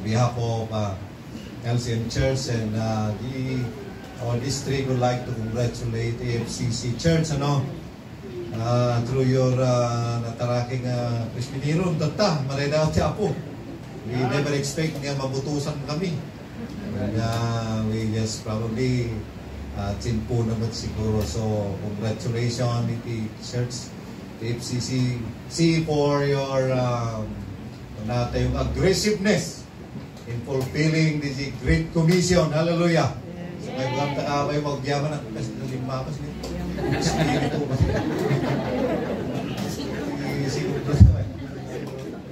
behalf of LCM Church and our district would like to congratulate AFCC Church, through your nataraking Presbyterian tata, mareda ti Apo. We never expect nga mabutusan kami. And we just probably chinpo naman siguro. So congratulations iti Church, AFCC, for your yung aggressiveness in fulfilling this great commission. Hallelujah. So may buwan takaway magyaman at limapas nito.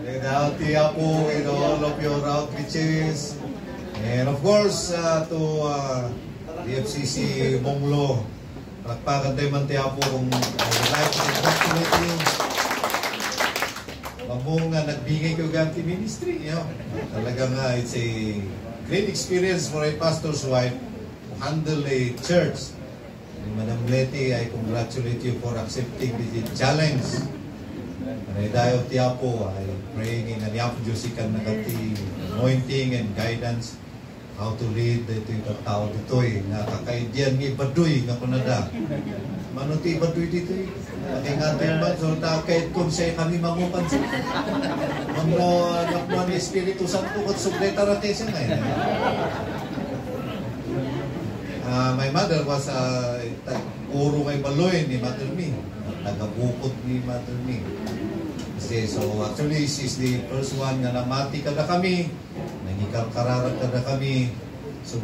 Without the Apo in all of your outreaches, and of course to the FCC Monglo, palakpakan tayo man tayo Apo kung like to congratulate you. Mamong nagbigay ko ganti ministry. Talagang it's a great experience for a pastor's wife to handle a church. Madam Leti, I congratulate you for accepting the challenge. Dayo ti Apo, I praying in ang Apo Diyos ikan nagati anointing and guidance how to lead ito yung tao dito nakakaidian ni Baduy nga kunada. Mano ti Baduy dito Nakingatin ba? So kahit kung siya kami mangupan siya. Mano nakman ni Espiritu Santo at subleta rate siya ngayon. My mother was uro kay Baloy ni Mother Me. Nagabukot ni Mother Me. So actually, she's the first one na namati kada kami. Nangikar-kararag kada kami. So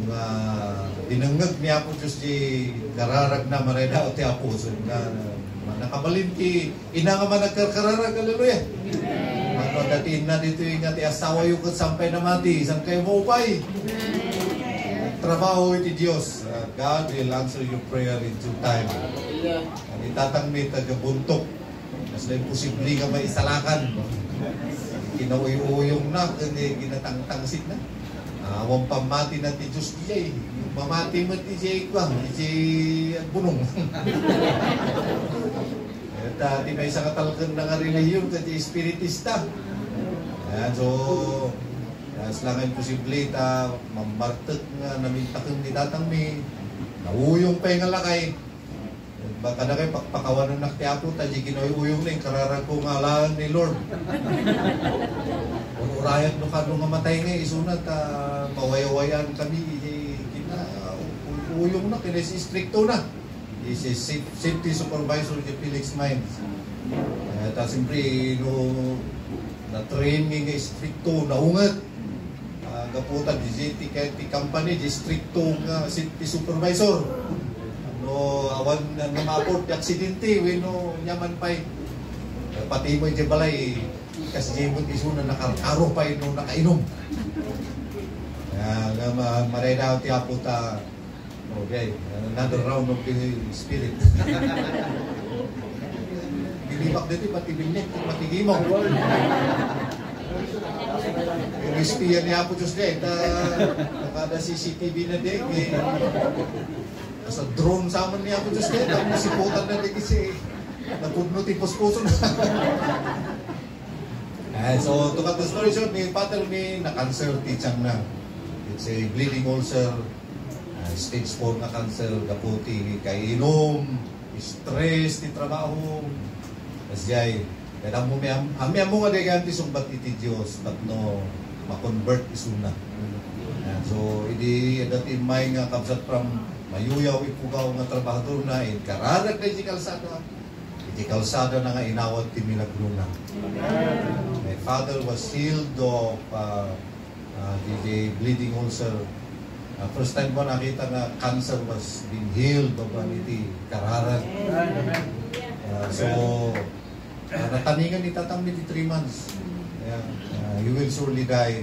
dinanggag niya po Diyos di kararag na mareda o ti Apo. So nakabalinti, ina nga man nagkararag, hallelujah. Ano dati na dito yung ati asawa yung sampay na mati. Saan kayo maupay? Trabaho iti Diyos. God will answer your prayer in due time. Itatang may tagabuntok. Mas na imposible ka maisalakan. Kinauy-uyong na, ginatang-tangsit na. Awang pamati na ti Diyos diya mamati mo ti siya ikwang, ti siya bunong. At di may isa katalagan na nga rin ngayon, ti espiritista. So, lang imposible mamartek nga namintakang ni tatang mi nauyong pa yung alakay baka na kayo pakpakawan ng naktiapo tayo ginoy-uyong na yung kararag ko nga alaan ni Lord kung urayat no ka nung mamatay nga isunat mawayawayan kami uyong na kinesi stricto na is a safety supervisor di Felix Mines siyempre na train nga stricto naungat kaputan di company districto nga city supervisor awan na namaport di aksidente no nyaman pay pati mo di balay kasi jemot iso na nakaro pay no nakainom mareda ti Apo ta okay another round of the spirit bilibak dito pati binek pati gimong yung espiya ni Apo Diyos din, nakada CCTV na din, nasa drone sa amin ni Apo Diyos din, nasiputan na din kasi napudno tipos puso na. So, to cut the story short, may patel ni na-cancer titsang na. It's a bleeding ulcer, stage 4 na cancer, kaputi, kainom, stress, di trabaho, kasjay. Kaya mo nga deganti sumbat iti Diyos but no ma-convert isuna. So idi dati may nga kabsat from mayuyaw ipugaw nga trabahador na kararag na iti kalsada. Iti kalsada na nga inawat ti milagruna. My father was healed of the bleeding ulcer. First time ko nakita nga cancer was being healed of iti kararag. So nataningan ni tatang ni 3 months. You will surely die.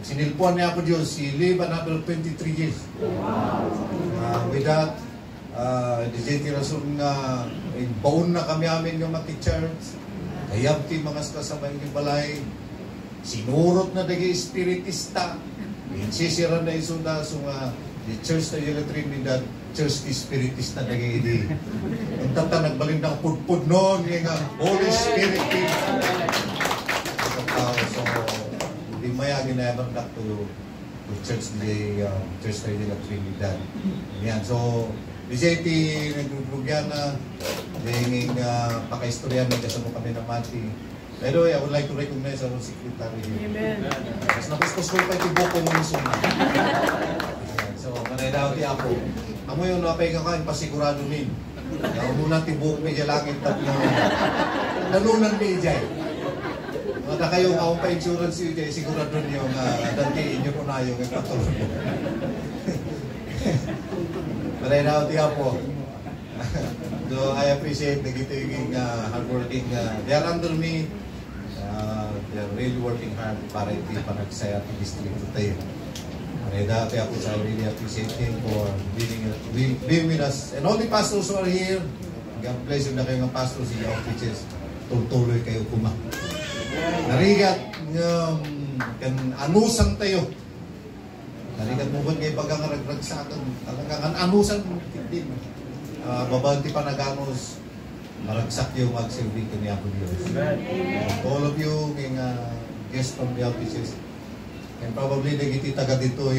Sinilpuan niya ako Diyos, he live another 23 years. With that, di rason nga, baon na kami amin yung mati-church. Kayab ti mga kasabay ni balay. Sinurot na dagi espiritista. Insisira na iso na so nga, the church na yung Trinidad, church espiritista na dagi idi. Ang tata nagbalin ng pudpud noon, yung Holy Spirit. So, Sumaya ginayaman na to church ni church na nila Trinidad. Yan. So, di siya iti nagrugrugyan na hinging pakaistorya na kasama kami na mati. By the way, I would like to recognize our secretary here. Amen. Mas napispos ko pa iti buko mo yung suna. So, manay daw ti Apo. Amo yung napay ka kain, pasigurado min. Muna ti buko medya langit tatlo. Nalunan mi dyan. Mata kayo akong pa-insurance yun dyan, sigurado niyo dantiin niyo po na yung katulog. Manay daw ti Apo. So, I appreciate the gitting hardworking. They are under me. They are really working hard para hindi pa nagsaya at district tayo. Manay dati ako sa really appreciate him for being with us. And all the pastors who are here, God bless you na kayo ng pastors in your offices. Tuloy kayo kuma. Narigat kan anusan tayo. Narigat mo ba kayo pagkangaragdag sa akin? Talagang anusan din. Babanti pa naganos maragsak yung mag-serving ko niya po Diyos. All of you, yung guests from the offices, and probably nagiti taga dito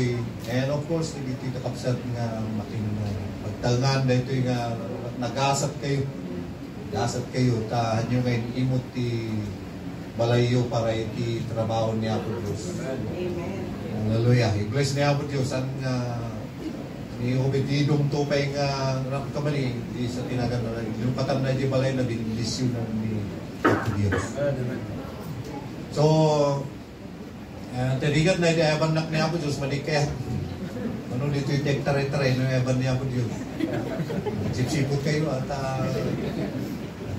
and of course, nagiti takapsat nga making pagtangan na ito yung nagasat kayo. Nagasat kayo, tahan nyo ngayon imot ti balayo para iti trabaho niya po Diyos. Amen. Hallelujah. I-bless niya po Diyos. Ang ni obedidong tupay nga kamali di sa tinagan na yung katam na di balay na binibisyon ng ni Diyos. So, tadigat na iaban nak niya po Diyos manikaya. Ano dito yung tare-tare na iaban niya po Diyos. Sipsipot kayo at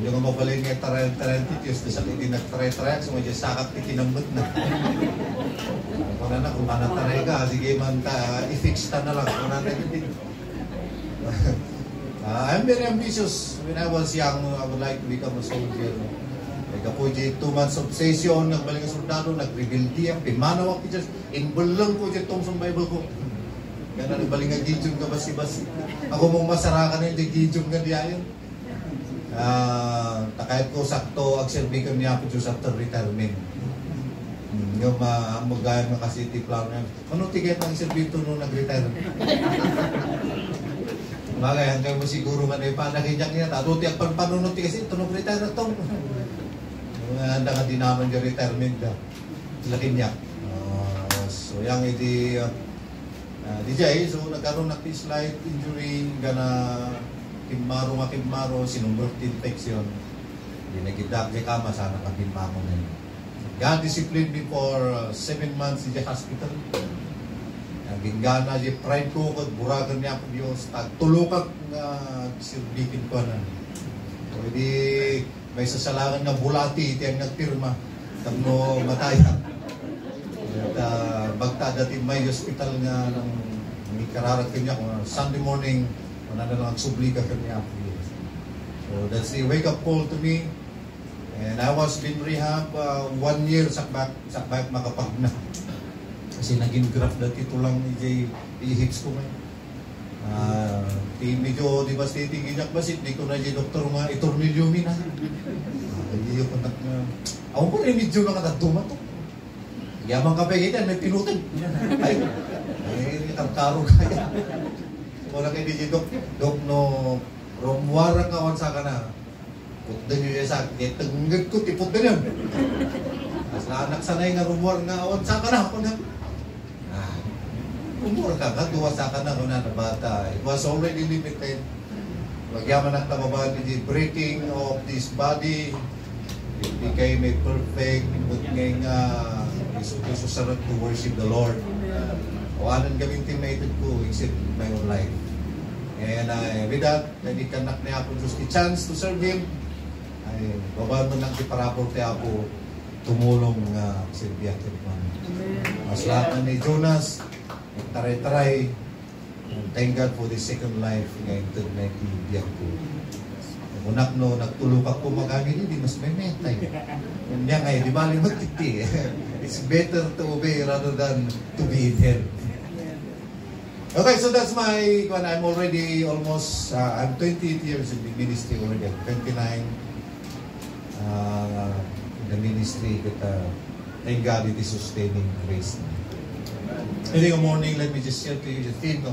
yung nga mabalay nga tare-tare Diyos na sa hindi nagtare-tare so medyo sakap itinambot na. Kung na kung manatare ka, sige man i-fix ta na lang. Kung na I'm very ambitious. When I was young, I would like to become a soldier. Nagkapo 2 months of session, nagbalik ang soldado, nag-rebeldi ang pimanaw ako dyan. Inbulang ko dyan Thompson Bible ko. Gana nagbalik ang gijong ka basi-basi. Ako mong masarakan yung gijong ka diyan. Takayat ko sakto, agserbi kami niya po dyan after retirement. Yung magaya ng city planner. Ano tiket ang servito nung nag-retire? Bagay, hanggang mo siguro nga na yung panakinyak niya. Tato tiyak panunod kasi ito nag-retire na ito. Handa nga din naman yung retirement ka. Lakinyak. So yung iti DJ, so nagkaroon na slight injury gana kimaro, sinumbert infection. Hindi nagidak di kama sana kabimamo na yun. God disciplined me for 7 months in the hospital. Ginggana di pride ko kod buragan niya po Diyos. Tagtulukag nga sirbikin ko na. So hindi may sasalangan na bulati iti ang nagpirma. Tagno mataya. At bagta dati may hospital nga ng ikararat kanya kung Sunday morning wala na lang subli ka kanya po Diyos. So that's the wake up call to me. And I was been rehab 1 year sakbak makapagna. Kasi naging graft dati ito lang i-hips ko ngayon. Medyo di ba state ginyak basit, di ko na di doktor nga itornilyo mina. Hindi ko na ako po na medyo lang katagtuma to. Yamang kapagitan, may pinutin. Ay, karkaro kaya. Wala kayo di dok no romwarang kawan sa ka na. Putdan nyo yung sakit, tanggad ko, tipot na yun. As na anak sanay nga rumor nga, awan sa ka na, ako na. Rumor ka nga, duwa sa ka na, kung na bata. It was already limited. Magyaman ang tamabaan the breathing of this body. It became a perfect, but ngayon nga, isusarap to worship the Lord. O anong gawin teammated ko, except my own life. And with that, nagikanak niya ako just the chance to serve Him. Ay, baba mo lang iparapor tayo ako tumulong silbihan ko naman. Mas lahat na ni Jonas, taray-taray. Thank God for the second life ngayon ito na ibiyak ko. Unak no, nagtulog ako magagin, hindi mas may metay. Yan niya ngayon, di ba rin magkiti. It's better to obey rather than to be in hell. Okay, so that's my, when I'm already almost, I'm 28 years in the ministry already. 29 in the ministry. But Thank God it is sustaining grace. I think morning, let me just share to you the theme na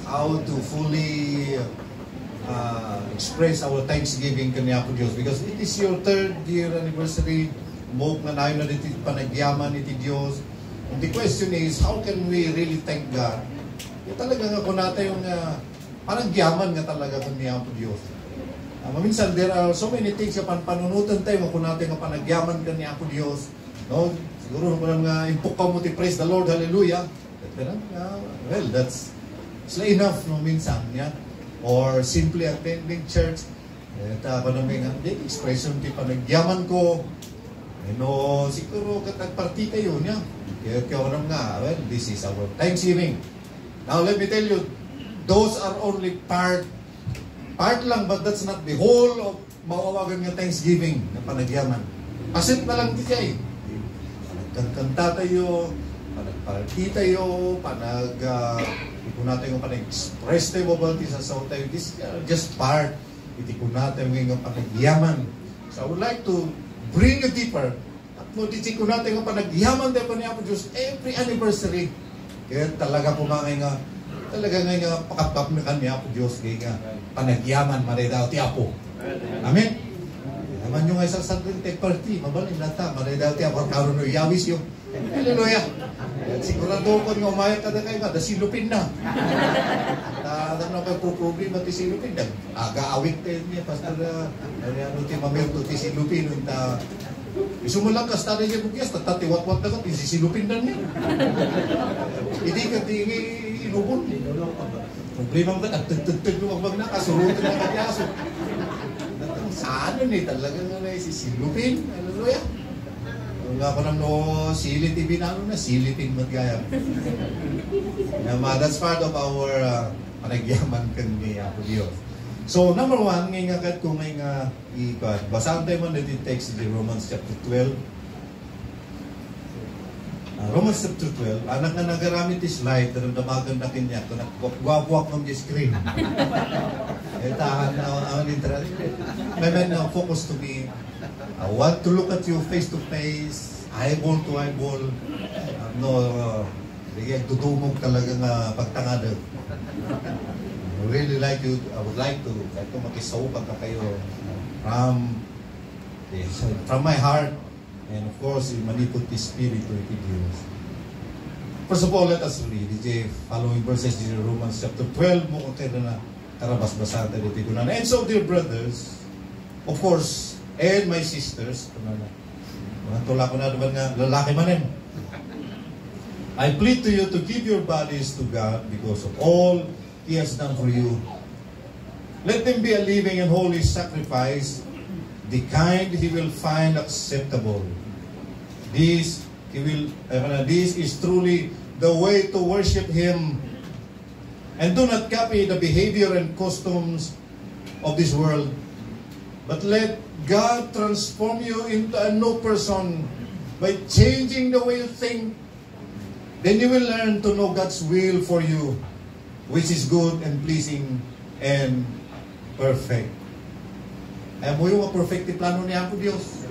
how to fully express our thanksgiving kaniya po Diyos. Because it is your 3rd year anniversary. Mog na nayo na dito panagyaman iti Diyos. And the question is, how can we really thank God? Yung talaga nga kung natin yung parang gyaman nga talaga kaniya po Diyos. Maminsan, there are so many things na panunutan tayo kung natin nga panagyaman kaniya po Diyos. No? Siguro kung nga impukaw mo ti praise the Lord, hallelujah. Well, that's enough no minsan. Yeah? Or simply attending church. Ito pa namin nga, expression ti panagyaman ko. No, siguro katagparti kayo niya. Kaya nga, well, this is our Thanksgiving. Now, let me tell you, those are only part lang, but that's not the whole of mawawagan nga Thanksgiving na panagyaman. Pasit na lang di siya eh. Panagkanta tayo, panagparti tayo, kung natin yung panag-express tayo mabalti sa sao tayo, this is just part. Iti kung natin yung panagyaman. So I would like to bring you deeper. At mo, iti kung natin yung panagyaman tayo pa niya po Diyos every anniversary. Kaya talaga po nga talaga nga pakapap na kanya po Diyos kaya nga panagyaman maridaw ti Apo. Amen? Naman nyo nga isang sandling take party, mabaling nata, maridaw ti Apo, karoon no yawis yung hallelujah. Sigurado ko nga umayag ka na kayo nga, dasilupin na. Ano na kayo problema ti silupin na. Aga-awit tayo niya, pastor, ano ti mamerto ti silupin, isumulang ka stari niya bugyas, tatatiwat-wat na ka, ti silupin na niya. Hindi ka ti inubon. Problema mo ka, nagtagtagtag mo mag na, kasurutin na katyaso. Saan ni talaga nga na isisilupin? Hallelujah. Kung nga ko nang silit ibinalo na, silitin magayam. That's part of our panagyaman kami Apo Diyos. So, number 1, ngayon nga kat kung ngayon nga basahan tayo mo na yung text in Romans chapter 12. Romans chapter 12, anak na nagaramit is light, naramdamagan na kanya, kung nagwawak ng screen. Tahan na ang interest. Maybe now focus to me. I want to look at you face to face, eyeball to eyeball. Dudumog talaga nga pagtangadag. I really like you. I would like to makisaupan ka kayo from my heart. And of course, manipot the spirit to Diyos. First of all, let us read the following verses in Romans chapter 12. Mo kayo na karabas-basan tayo dito. And so, dear brothers, of course, and my sisters, mga tula ko na naman nga, lalaki manin. I plead to you to give your bodies to God because of all He has done for you. Let them be a living and holy sacrifice, the kind He will find acceptable. This is truly the way to worship Him. And do not copy the behavior and customs of this world, but let God transform you into a new person by changing the way you think. Then you will learn to know God's will for you, which is good and pleasing and perfect. Ay mo yung perfect plano niya po Diyos.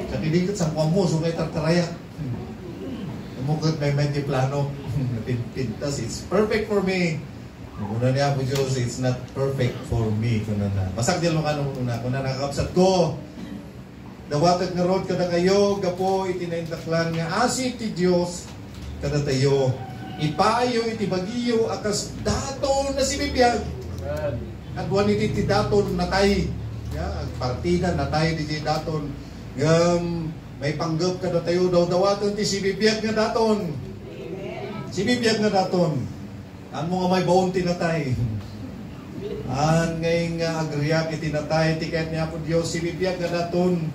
Sa tinigit sa mga mo, so may tartaraya. Mukot may di plano. Pintas, it's perfect for me. Muna niya po Diyos, it's not perfect for me. Basag din mo una. Kung nakakapsat ko, dawatag na road kada kayo, gapo, itinaintaklan nga asik ti Diyos, kada tayo, ipayo, itibagiyo, akas daton na si Bibiyag. At waniti ti daton natay. Partida natay di daton. May panggap kada tayo daw dawatan ti si Bibiyag nga daton. Si Bibiyag nga daton. Ang mga may baon tinatay. Ang ngayon nga agriyak itinatay tiket niya po Diyos si Bibiyag nga daton.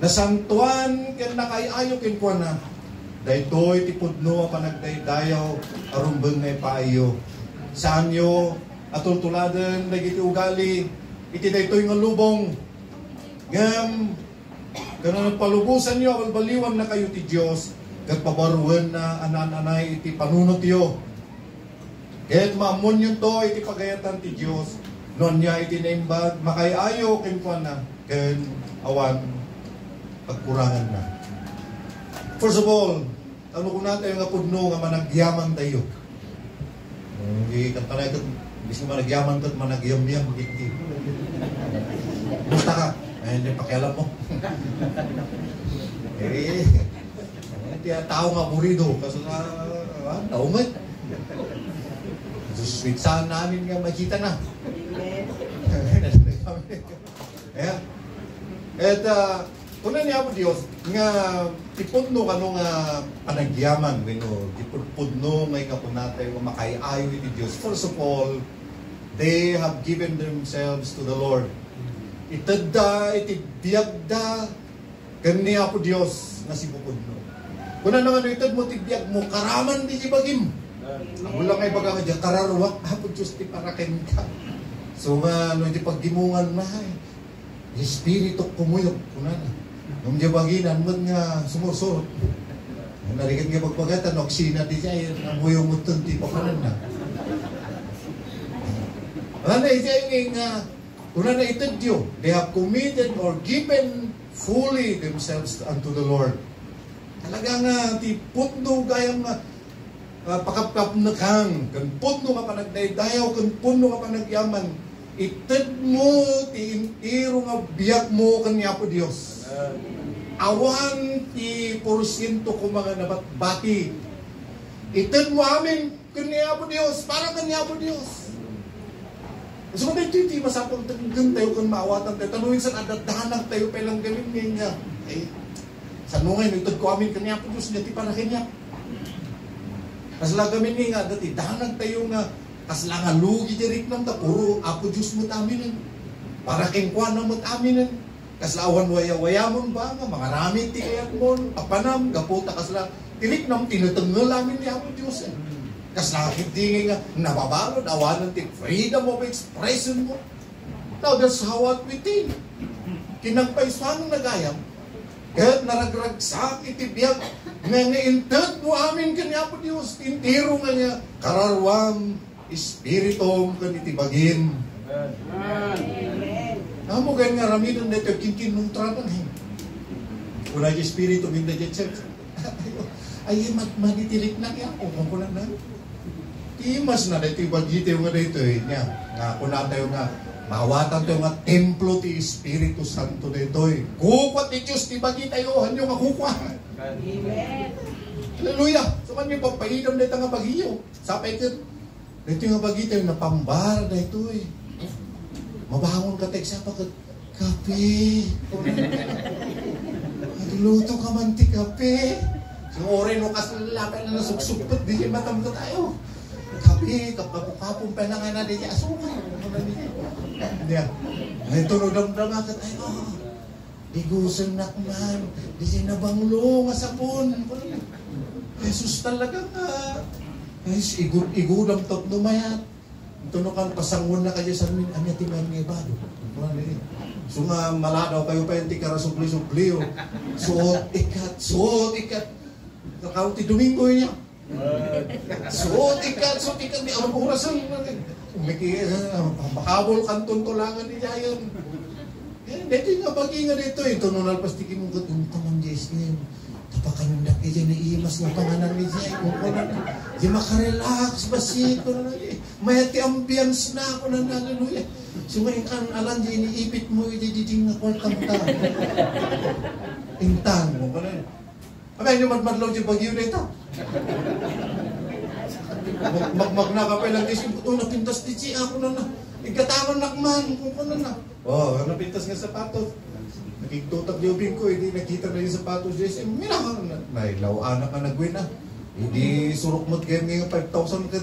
Nasantuan ken nakayayo ken kuan na. Daytoy ti pudno a panagdaydayaw arumbeng nga paayo. Sanyo atultuladen dagiti ugali iti daytoy nga lubong. Ngem kanang palubusan niyo balbaliwan na kayo ti Dios ket pabaruan na anan-anay iti panunot yo. Ket maamon yun to iti pagayatan ti Dios non niya iti naimbag makayayo ken kuan na ken awan pagkurangan na. First of all, ano kung natin nga pudno nga managyaman tayo. Hindi kantanay ka, bis nga managyaman ka, managyam-yam, hindi. Basta ka, hindi pakialam mo. Tao nga murido, kasi tao nga. Sweet saan namin nga makita na. Ayan. At kung niya po Diyos, nga ipudno ka nung panagyaman, ipudno ngay kapunatay nga makayayo ni Diyos. First of all, they have given themselves to the Lord. Itadda, itibiyagda, kaniya po Diyos na si pupudno. Kung ano nga itad mo, tibiyag mo, karaman di ibagim. Ang ulang ay baga nga dyan, kararwak, po Diyos ti parakin ka. So nga, di paggimungan na, espiritu kumuyok, kuna na. Nung di baginan mo nga sumusurot. Narikin nga pagpagatan, oksina di siya, ang muyong mutun, di pa kanan na. Wala na siya yung una na itadyo, they have committed or given fully themselves unto the Lord. Talaga nga, ti putno gayang pakapkap na kang, kan putno ka panagdaydayaw, kan putno ka panagyaman, itad mo, ti intiro nga biyak mo kanya po Diyos. Awan ti porsyento ko mga nabatbati. Itad mo amin kanya po Diyos, para kanya po Diyos. So kung ito iti masapang taggan tayo kung maawatan tayo, tanungin saan adadahanag tayo pelang galing niya. Sa nungay, itad ko amin kanya po Diyos, niya ti para kanya. Kasla kami nga, dati dahanag tayo nga, kasla nga lugi dirik ng puro ako Diyos mo taminin. Para kengkwa na mo taminin. Kasla awan waya-wayamon ba nga, mga ramit ti kayat mo, apanam, gaputa kasla, tirik nam, tinutunggal namin ni ako Diyos. Kasla hindi nga, nababalod, awanan ti freedom of expression mo. Now, that's how what we think. Kinagpaiswang nagayam, kahit naragragsak itibiyag, nga intad mo amin kanya po Diyos, intiro nga niya, kararwang, espiritom kanitibagin. Amo kaya nga ramidan na ito, kinkin nung tranan. Una yung espiritom, hindi yung church. Ay, manitilik na kaya, kung kulang na. Imas na dito, ibagite nga dito niya. Nga, kung na tayo nga, mawatan tayo nga templo ti Espiritu Santo dito. Kukwat ni Diyos, ibagite tayo, hanyo nga kukwat. Amen. Hallelujah. So man yung pagpaidam dito nga bagiyo. Sapay ka, dito nga bagito yung napambara na ito Mabangon ka tek siya pagkat kape. Luto ka man ti kape. So orin mo kasalapay na nasuksupot, di siya matam ka tayo. Kape, kapapukapong pa na nga na di siya asukay. Ay tulog-damdama ka tayo. Bigusan na kuman, di siya nabanglo nga sapon. Jesus talaga nga. Igudang tot numayat. Tunukan pasangon na kayo sa amin, anya timan nga ibado. So nga maladaw kayo pa yung tikara subli-subli. Suot ikat. Nakauti Domingo niya. Suot ikat. Di ang oras ang makabol kanton tulangan ni Jayon. Dito nga bagi nga dito. Tununal pastikin mo katuntaman Diyos niya. Tapakanundak niya dyan na iimas ng panganan ni Jayon. Di makarelax basik. Mayati ambience na ako na hallelujah. So ngayon kan alam dyan iniipit mo idididing na kwartang ta. Intan mo ka na. Abay nyo madmadlaw dyan bagyo na ito. Magmag na ka pa lang isip ko napintas di siya ako na. Igkatangan nakman kung ano na. Napintas nga sapatos. Nagigtutak diobing ko, hindi nakita na yung sapatos dyan. Minakang na. Nailawaan na ka nagwin na. Hindi surok mo't kayo ngayon 5,000 ka.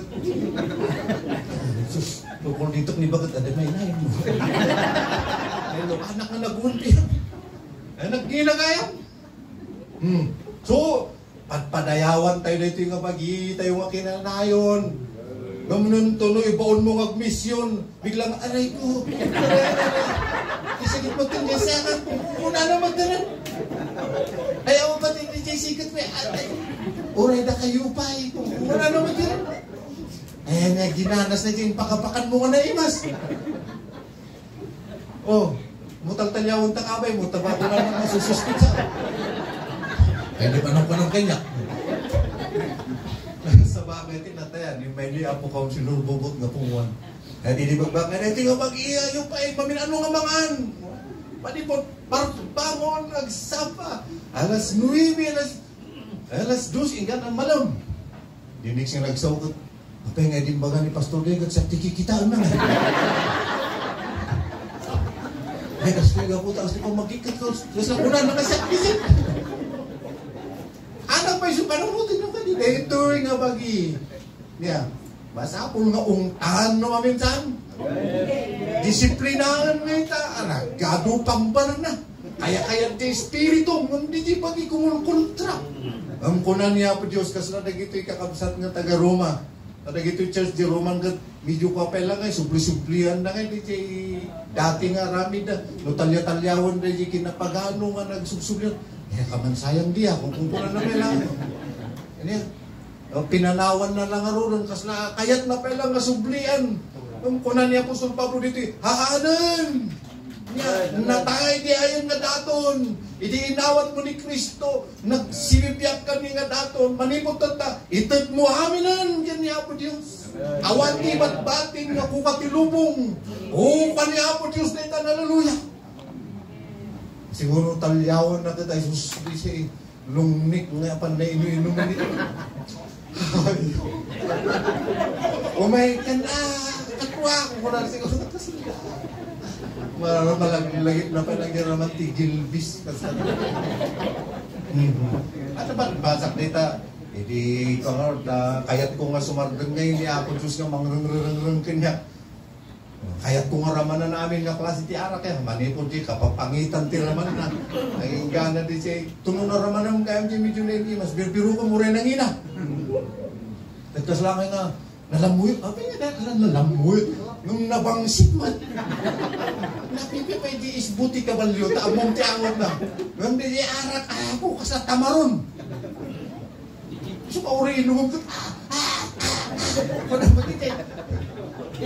Sus, kung dito ni bagat, ada may inayin mo. Nailawaan na ka nagwunti. Nagkina kayo. So, padayawan tayo dito yung bagi, tayo nga kinanayon. Gamunan tuloy, baon mo mag-mission. Biglang, aray ko. Isagit mo ito niya sa akin. Kung ano magdanan. Ayaw mo ba ito niya sikat mo? Uray na kayo pa. Kung ano magdanan. Ayan nga, ginanas na dyan. Pakapakan mo ka na imas. Mutang talyawang takabay mo. Taba ko na nang masususpit sa. Ay, di panong kanya. Sa bagay, tinatayan, yung may liya po kong sinurbubot nga punguan. Kaya di bagbagan, ay tinga mag-iya, yung pa, mamin, ano nga mangan? Pati po, bangon, nagsapa. Alas 9, alas 2, ingat ang malam. Dinig siya nagsawag, apa nga din baga ni Pastor Degat sa tikikitaan na nga. Ay, kasi nga po, tapos di pa magkikit ko. Tapos na una, nakasakisip. Anak pa yung panamutin yung kanina. Ito nga bagi. Niya, basta po nga ungtahan no maminsan. Disiplinahan nga ita. Gado pambar na. Kaya di espiritu. Hindi di bagi kumulkontra. Ang kunan niya po Diyos. Kasi na nagito'y kakabsat nga taga Roma. Na nagito'y church di Roman. Medyo papel lang nga. Supli-suplihan na nga. Dati nga rami na. No talya-talyawan na yung kinapagano nga nagsusublihan. Kaya kaman sayang diya. Kung kunan na may lang. Pinanawan na lang aruran. Kasi na kayat na pala nga sublian. Ang kunan niya Apostol Pablo dito. Haanan! Natay di ayon nga daton. Idi inawat mo ni Kristo. Nagsilibyak ka ni nga daton. Manipot ta. Itat mo aminan. Yan niya po Diyos. Awan di batbating nga kukatilubong. O kaniya po Diyos na ita. Hallelujah. Siguro talyawan na kita. Jesus siya lungnik nga pan na inu-inu na dito. Umay ka na. Katwa ko na siguro nakasila. Malagilagit na palagyan naman tigilbis. Ano ba basak dita? Hindi ko nga, kayat ko nga sumardang ngayon niya ako Diyos nga mangrang-rang kanya. Kayat ko nga raman na namin nga klase ti arak ya. Manipon di kapapangitan ti raman na. Naging gana di siya. Tunong na raman naman kayang di medyo na mas birbiro ka mo rin ang ina. Tagkas lang nga, nalamuyo. Apa nga dahil nalamuyo? Nung nabangsit man. Napipipay di isbuti kabalyo. Taamong ti angot na. Nung di arak ako ka sa tamaron. So pauri inumog ko. Kung naman iti.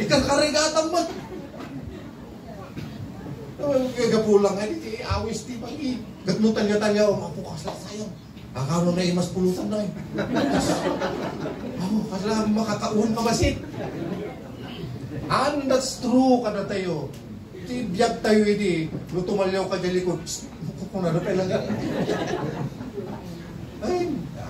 Ikang karigatan man. Gagapulang nga iti. Awis ti pagi. Gatnutan niya talya. Mapukas lang sayang. Akano na imas pulutan na eh. Kasla makakauhan ka basit. And that's true kada tayo. Iti biyag tayo iti. Lutumalyaw ka dyan likod. Kung narapay lang yan.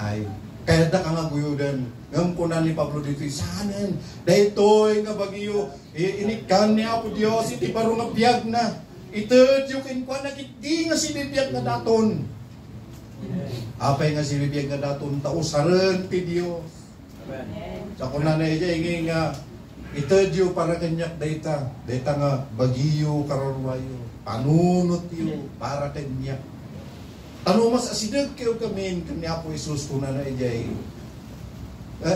Ay. Kaya da ka nga guyudan. Ngam ko na ni Pablo dito. Sanan. Dahitoy nga bagiyo. Inikan niya po Diyos. Iti baro nga biyag na. Ito yung kwa nakiti nga sinibiyag na daton. Apay nga sinibiyag na daton. Tausaran ti Diyos. Sa kuna na iya nga. Ito para kanyak data. Data nga bagiyo kararwayo. Panunot yo para kanyak. Ano mas asidag kayo kami kanya po Isus kuna na ijay.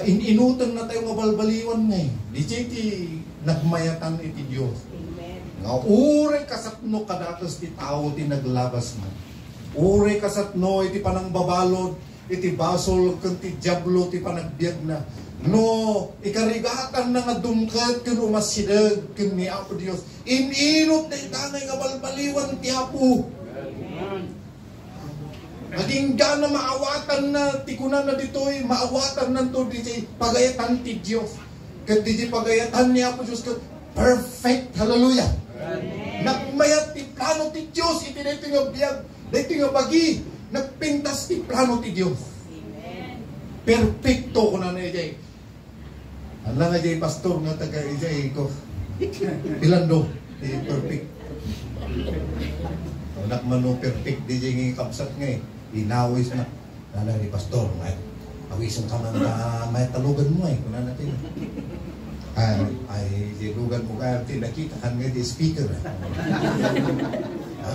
Inutan na tayo nga balbaliwan ngay. Di ti nagmayatan iti Diyos. Nga ure kasatno kadatos ti tao ti naglabas man. Ure kasatno iti panang babalod. Iti basol kung ti diablo ti panagbiag na. No, ikarigatan na nga dumkat kung umasidag kung ni Apo Diyos. Ininot na itanay nga balbaliwan ti Apo. Maging na maawatan na tikunan na dito'y maawatan na to di pagayatan ti Diyos. Kat di pagayatan ni Apo Diyos kat perfect. Hallelujah. Nagmayat ti plano ti Diyos. Iti na ito nga biyag. Dito nga bagi. Nagpintas ti plano ti Diyos. Perfecto ko na na ijay. Alam nga ijay pastor nga taga ijay ko. Pilando. Perfect. Anak mano perfect di ijay nga kapsat nga eh. Inawis na. Nala ni pastor. Awisan ka man na may talugan mo eh. Kuna natin. Ay lugan mo ka. Nakita ka nga di speaker.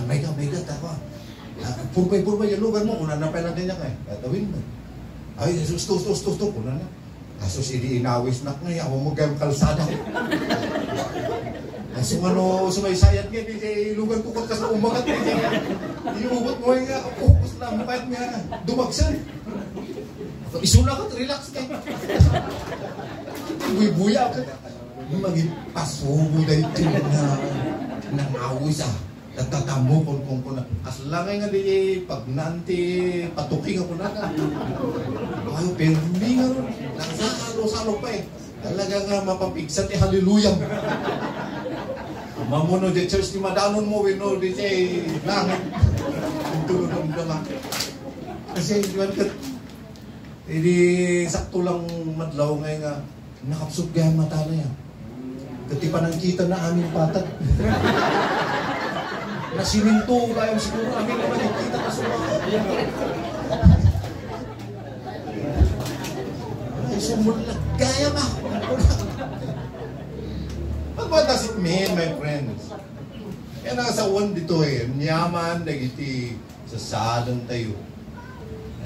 May ka tawa. Purpay yung lugan mo. Kuna na pa lang kanya ka eh. Katawin mo. Ay, tus. Kuna na. Kasos inawis na nga. Ako mo kayong kalsada. Kaso ano, sumaysayat nga. Lugan ko kasi umagat. Iugot mo nga. Focus na. Mukait nga. Dumagsan. Isuna ka. Relax ka. Buya ka. Maging pasubo na ito na nawis ah. Nagtatamo kung kuna. Kaslangay nga di pag nanti patuking ako na ka. Ay, pero hindi nga ron. Nagsalo-salo pa eh. Talaga nga mapapigsa ti hallelujah. Mamuno di church ni madanon mo, wino di siya langit. Tulog ang dama. Kasi diwan ka, hindi sakto lang madlaw ngayon nga, nakapsog gaya mata na yan. Katipan ang kita na aming patag. Nasiminto gaya siguro amin naman nakikita na sumaka. Ay, sumulat gaya ba? What does it mean, my friends? Kaya nasa one dito eh, niyaman, nagiti, sasadang tayo.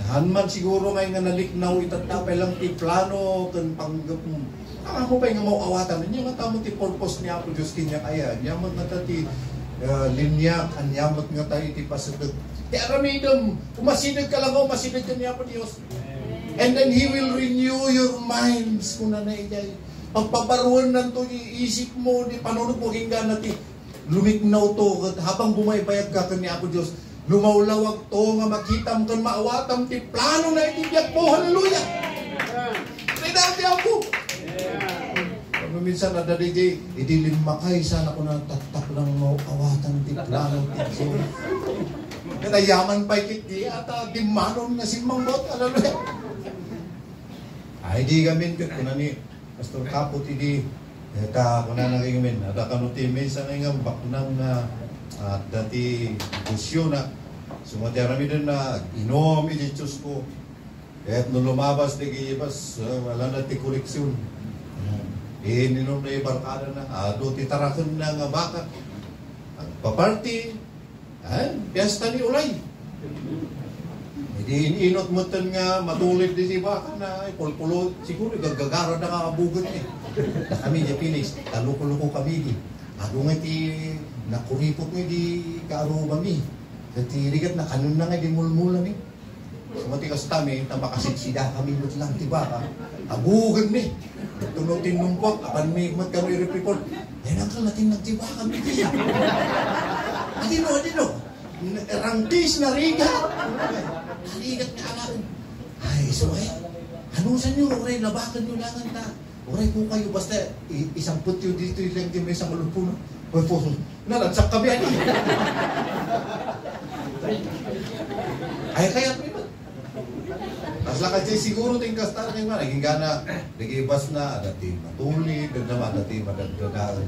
Hanman siguro ngayon nga naliknaw, itatapay lang ti plano, kan panggap mo. Ako pa yung mauawatan, niya nga tamo ti purpose niya po Diyos kanya kaya. Niyamat nga tati linya, kanyamat nga tayo ti pasadag. Kaya ramidam, umasinag ka lang o, masinag ka niya po Diyos. And then He will renew your minds kung nanayay. Pagpaparuan ng to, iisip mo, di panunod mo hingga natin, lumiknaw to, habang bumaybayag ka kanya ako Diyos, lumawlawag to, nga makitam kan maawatam, ti plano na itibiyag po, hallelujah! Rinati ako! Kung minsan na dadigay, idilimmakay, sana ko na tatak lang mawawatan, ti plano, ti so. Kanayaman pa ikiti, at dimanon na simangbot, hallelujah! Ay, di gamin ka, kuna ni, Pastor Kapot, hindi, kuna na kayo min, ada kanuti, minsan nga baknang na, dati busyo na, sumatera mi din na, inom, iti-chus ko, kahit nung lumabas, nag-iibas, wala na ti koleksyon. Ininom na ibarkada na, do titarakan na nga bakat, paparty, piyesta ni Ulay. Hindi inot mo nga matulid din si baka na pulpulo, siguro gagagara na kakabugan eh. Na kami di Phoenix, taluko-luko kami di. Ako nga ti nakuripot nga di kaaruba mi. Dati rigat na kanun na nga di mulmula mi. Sumatikas kami, tabakasidsida kami mo lang ti baka. Abugan mi. Tunutin numpok, apan mi magkano i-report. Yan ang kalatin ng ti baka mi di. Adino. Rangtis na riga. Haligat nga alam. Ay, so ay, hanusan nyo, oray, labakan nyo langan ta. Oray po kayo, basta isang putyo dito lang din may isang malupo na. Oy po, nalansak kami ano. Ay, kaya naman. Tapos lakad siya siguro ting kastar ng mga, naging gana, nag-ibas na, dati matuli, dati madagdagaan.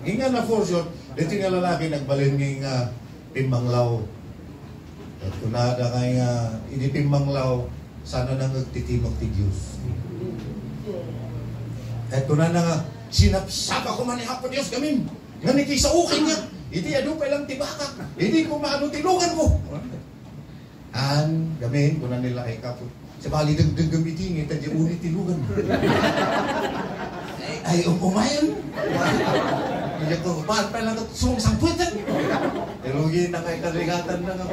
Naging nga na for sure, dito nga lalaki, nagbalin nga pimanglaw. At kung nada kaya inipimanglaw, sana nang nagtitimok ti Diyos. At kung nada nga, sinapsaka ko man ni Hapo Diyos gamin. Nga nikisaukin nga, hindi ado pa lang tibakak. Hindi ko maano tilugan mo. Gamin, kung na nila kay Kapo. Sa bali dagdag gamitin, ito di unit tilugan mo. Ay, umayan. Hindi ko, pa lang ito, sumangsamputan. Elugi na kay kaligatan na nga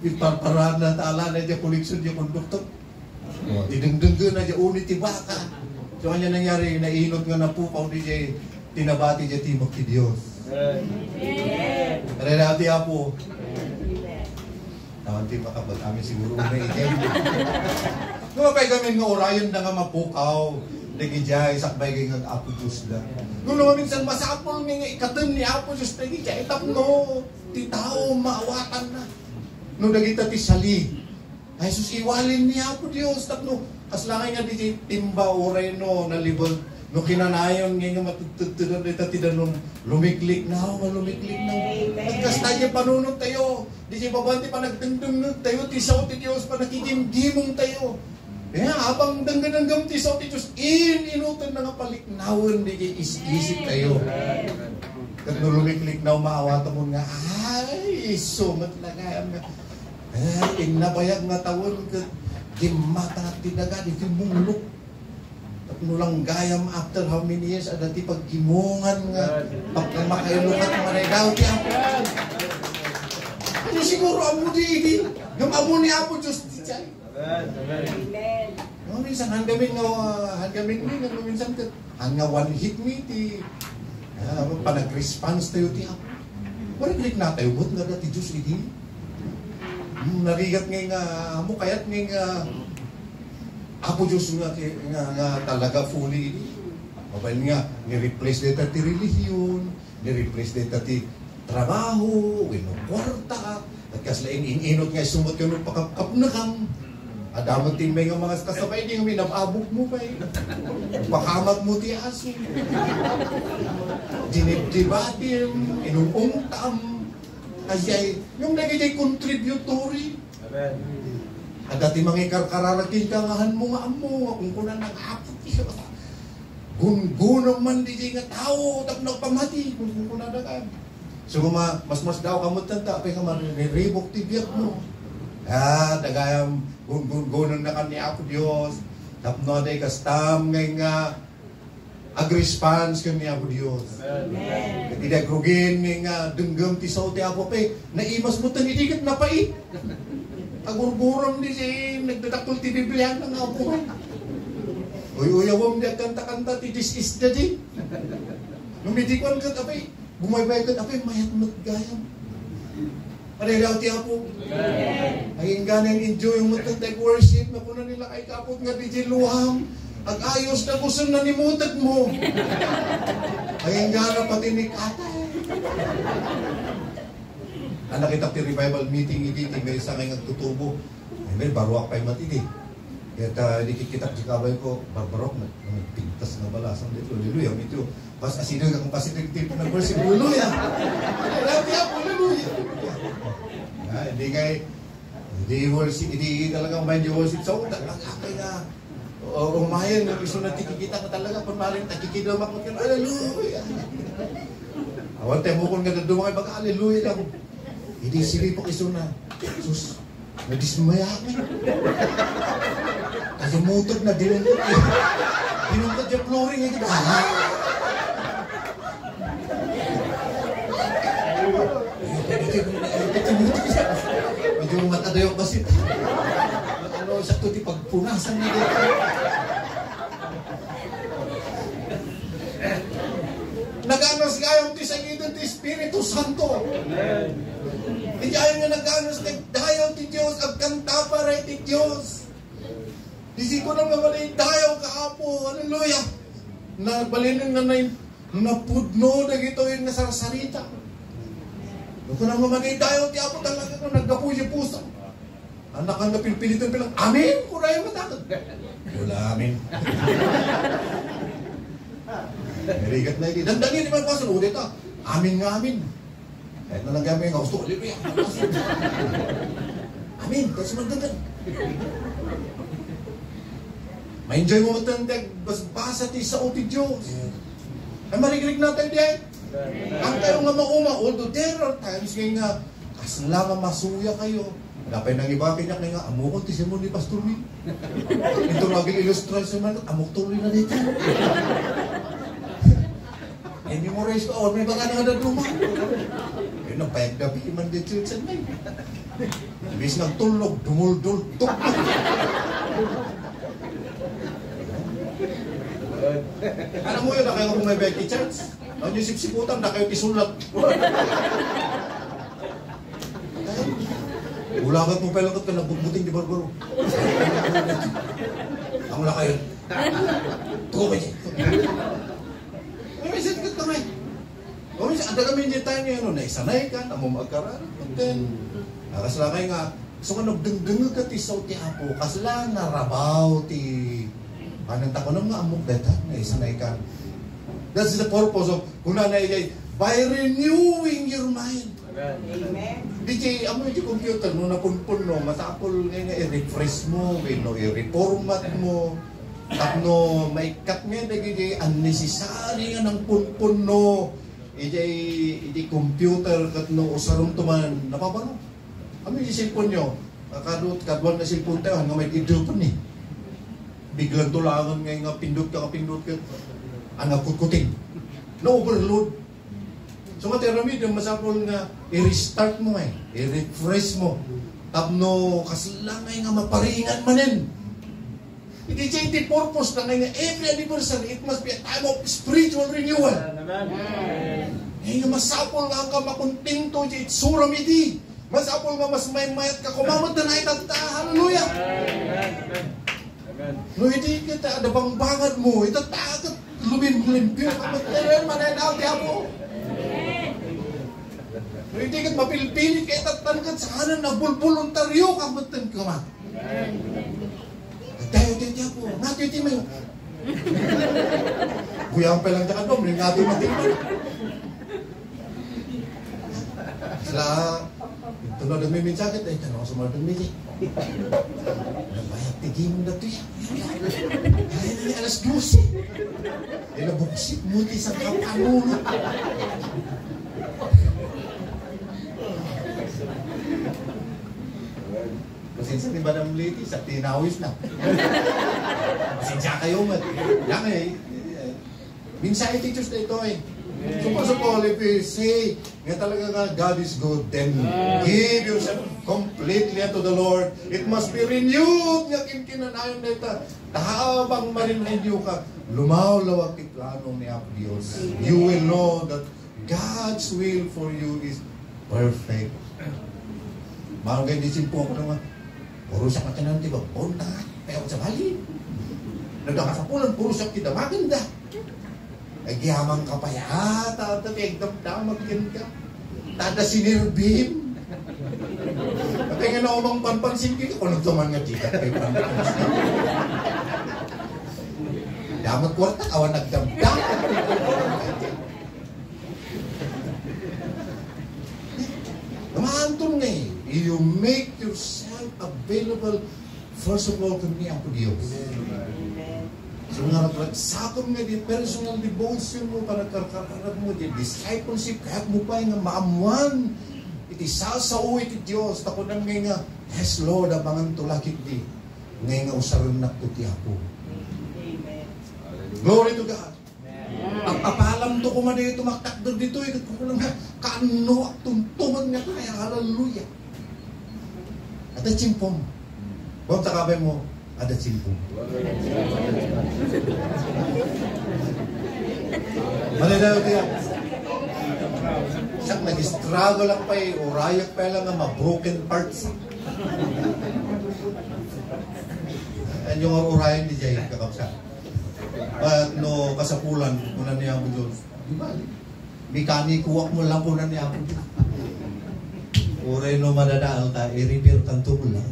iparparaan na taala na dyan koleksyon dyan konduktor. Idengdengge na dyan unit ibaka. So kanya nangyari, nainot nga na pupaw di dyan, tinabati dyan timok ti Diyos. Kaya natin po, naman din makabag amin siguro na i-game. Kung mapay gamin nga orayon na nga mapukaw, lagi dyan, isakbay kay nga Apo Diyos lang. Kung naman minsan masapol nga ikatan ni Apo Diyos, lagi dyan, itap no, ti tao, maawatan na. No, nagita ti sali. Ay, sus, iwalin ni Apo Diyos, tapno, kaslangay nga di timba oray no, nalibol, no kinanayon nga matututudon dito tidan nung lumiklik na, malumiklik na. Nagkasta niya panunod tayo, di siya babanti pa nagdengdeng tayo, tisaw ti Diyos pa nakikimgimong tayo. Kaya habang danggananggam tisaw ti Diyos, inutan na nga paliknawan, di kayo isip tayo. Kaya lumiklik na umaawata mo nga, ay, sumat lagayam nga. Ay, inabayag nga tawon ka, di mata at tinaga, di mumulok. At nulang gayam after how many years, at dati paggimungan nga, pagkamakailukat maregaw, di ako. Ano siguro, amo di, yung amo ni Apo Diyos, di chay. Amen. Minsan, hanggamin nga, minsan, hanga one hit me, di, panag-response tayo, di ako. Wala galik natayubot nga dati Diyos idi. Narigat nga mo kayat nga Apo Diyos nga talaga fully idi. Mabal nga, ni-replace dito ti relihiyon, ni-replace dito ti trabaho, kwarta, at kaslaing inot nga sumot ka nung pakapnakam. Adamot din may nga mga kasabay, di nga minababog mo pa eh. Pakamat mo ti aso. Dinibdibatin, inungungtam. Kaya yung nagiging contributory. At dati mga kararating kangahan mo nga mo, kung kuna nag-apot siya. Gungunong man di nga tao, tap nagpamati, kung kuna nag-apot. So mas daw kamot tanta, pa ka mariribok ti biyak mo. Dagayam gungunong na kani Apo Diyos. Tapno day kastam nga agrispans kani Apo Diyos. Amen. Tidak grugin nga denggam ti sao ti Apo pe. Naimas mo tan idikat na pait. Agurguram di si nagdadakol ti Biblia ng Apo. Uyawam di kanta-kanta ti dis-is da di. Numidikwan ka tapay. Bumaybay ka tapay mayat matgayam. Panilaw ti Apo. Ay ganang enjoy yung matagdag worship na puno nila kay kapot nga di luham. Ang ayos na gusto na nimutag mo. Ay gana pati ni katay. Nakita ti revival meeting iti may isa kay nagtutubo. Ay may baruak pa'y matindi. Kaya di kikitak di kabay ko, barbarok na nagpintas na balasan dito. Hallelujah. Ito, pas asinog akong pasitig-tip na worship. Hallelujah. Lati Apo, hallelujah. Hindi worship, hindi talagang mind yung worship. So, talagang akay na umayan, gusto na tikikita ka talaga, pamaling takikidamak mo ka, hallelujah. Awan tayo mo kung nagdadumang ay baka, hallelujah lang. Hindi silipak iso na, sus, nadismaya kami. Kalimutot na, dinungkot yung flooring, hindi ba? Medyo matado yung basit. Ano, sakto di pagpunasan na dito. Nag-anos gayong ti sangitan ti Espiritu Santo. Hindi ayaw nga nag-anos nagdayaw ti Diyos at kanta para ti Diyos. Disi ko na mamalay dayaw ka Apo. Hallelujah. Nagbalinan nga na napudno na gito yung nasarsarita. Kung nang mamanay tayo, ti Apo talaga kung naggapuy siya puso. Anak ang napilpilitan pilang, amin! Kung na yung matakot. Wala, amin. Narigat na iti. Dandangin naman pa sa ulit ha. Amin nga, amin. Kahit na naggamay nga gusto, hallelujah. Amin. Kasi magdandan. Ma-enjoy mo matandag, basa ti sa uti Diyos. Ay marigilig natin diyan. Ang tayo nga mauma, although there are times nga kasla nga masuya kayo. Napay nang iba kanya nga amukot ti simon ni Pastor Will. Ito maging illustration man, amuk tuloy na dito. Memorize ko, may baka nga naduma. Yun ang payag-gabi man dito sa may. Bis nagtulog, dumul-dul, tuk. Alam mo yun, na kayo kung may Becky Church. Ang yung sipsiputan, na kayo tisulat. Ulagat mo pa lang ka, nagbubuting di barbaro. Ang wala kayo. Tuko ba niya? May sikat ka may. Ada kami hindi tayo ngayon, naisanay ka, namumagkaran. Kasla kayo nga, so ka nagdengdengag ka ti saw ti Apo, kasla narabaw ti... Anong tako nang nga amok beta, naisanay ka. That's the purpose of kunanay by renewing your mind. Amen. DJ, amo yung computer no napunpun no, masapol nga i-refresh mo, i-reformat mo. Tapno may cut nga DJ unnecessary nga ng punpun no. DJ computer kat no usaron tuman napabaro. Amo yung cellphone nyo, kadwan na cellphone tayo nga may idrupan eh. Biglang tulangan nga pindot ka. Ang kukuting. Na-overload. So nga teramid, yung masapol nga, i-restart mo i-refresh mo. Tapno, kaslangay nga maparingan manin. Hindi siya hindi purpose na nga every anniversary, it must be a time of spiritual renewal. Ngayon, masapol nga ka makuntinto di itsura mi di. Masapol nga mas may mayat ka kumamad na naitagta. Hallelujah! No, hindi kita, ada bangbangan mo. Ito takot, lumin-limpyo ka. Matalayan, manayadaw, di ako. No, hindi kita mapilpilit ka. Ito tanggad sa kanan na bulbuluntaryo ka. Matan ka ma. Tayo, po. Ngati, di mo. Kuyang pa lang dyan ka, ngati matingin. Sila, ito na nagmiminsakit, ay tanong sa mga dumili. Nabayag tigim na ito yan. Ay, na alas 12. Ay, nabuksit muti sa kapanuno. Pasensya ni Madam Lady, sa tinawis na. Pasensya kayo, mat. Yan eh. Minsan yung teachers na ito eh. Suppose sa Philippians, say, nga talaga nga, God is good, then give yourself completely unto the Lord. It must be renewed, nga kinkinanayon na ito. Tahabang marin-renew ka, lumaw-lawag ti plano ni Apo Diyos. You will know that God's will for you is perfect. Marang ganyan din po ako naman, puro siya katanan, diba? Punta nga, pero sa bali. Nagkakasapulan, puro siya kita maganda. Nagyamang ka pa yata, damdamag yan ka. Tada sinirbim. At nga na umang panpansin ka, kung nagtuman nga chika, kayo panpansin. Damat kwarta, awan nagdamdam. Namahantong na eh. You make yourself available, first of all, to me, Apo Diyos. So nga sakop nga di personal devotion mo para karkararap mo di discipleship kahit mo pa nga maamuan iti sasao iti Diyos tako nang nga yes Lord abangan tulakit di nga usaron na ti ako. Amen. Glory to God. Ang apalam to kuma dito maktakder dito ko lang kaano tuntungan nga kaya hallelujah. At chimpom. Bom takabay mo ada cimpung. Malalaw diya. Siya nag-struggle lang pa eh. Urayak pa lang nga ma-broken parts. Yan yung urayan di Jay kakapsa. But no, kasapulan, kunan niya ako doon. Di ba? Mekanikuwak mo lang kunan niya ako doon. Uray no madadaal ta, i-repair tanto mo lang.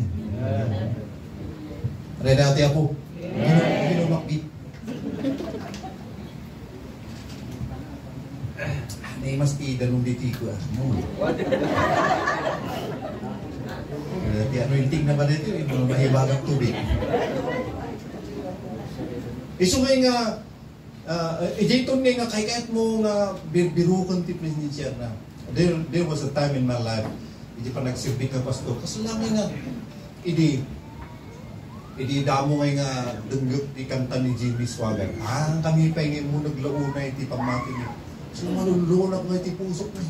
Renati ako. Ginumakbit. Anay mas idanong dito ah. Renati ano yung ting na ba dito? Yung mahibagang tubig. Iso nga dito nga kahit mo nga birukan ti Presidensya na. There was a time in my life hindi pa nagsirbing ka pastor. Kasi lang nga Idi damo ngay nga dungyot di kanta ni Jimmy Swagan. Kami pa ingin mo naglaunay ti pamati niya. So malulunak nga ti pusok na.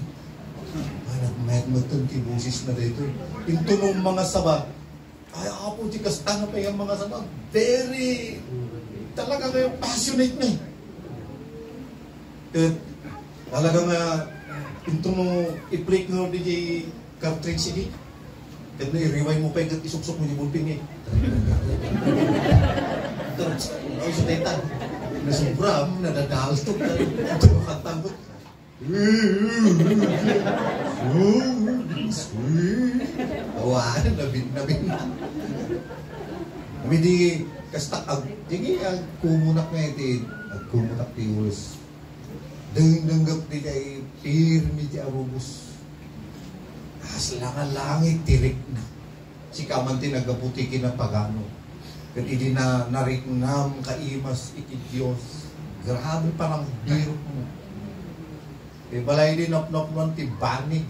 Nagmayat-matun ti busis na dito. Into nung mga sabat, ay ako ti kastana pa yung mga sabat. Very, talaga kayo passionate na eh. Talaga nga, into nung i-break nga di cartridge di. Kaya i-rewind mo pa yung isuksok mo yung bulping eh. Terus, ay sa teta. Nasubram, nadadalstog na ito makatangot. Awan, nabin na. Kami di, kastak, hindi, kumunak na iti, kumunak ti ulos. Danggap di kay pirmi ti abubus. Aslangan langit, tirik na. Si kamanti nagaputi kinapagano. Kat hindi na nariknam kaimas iti Diyos. Grabe parang biro mo. E balay din nap-nap man ti banig.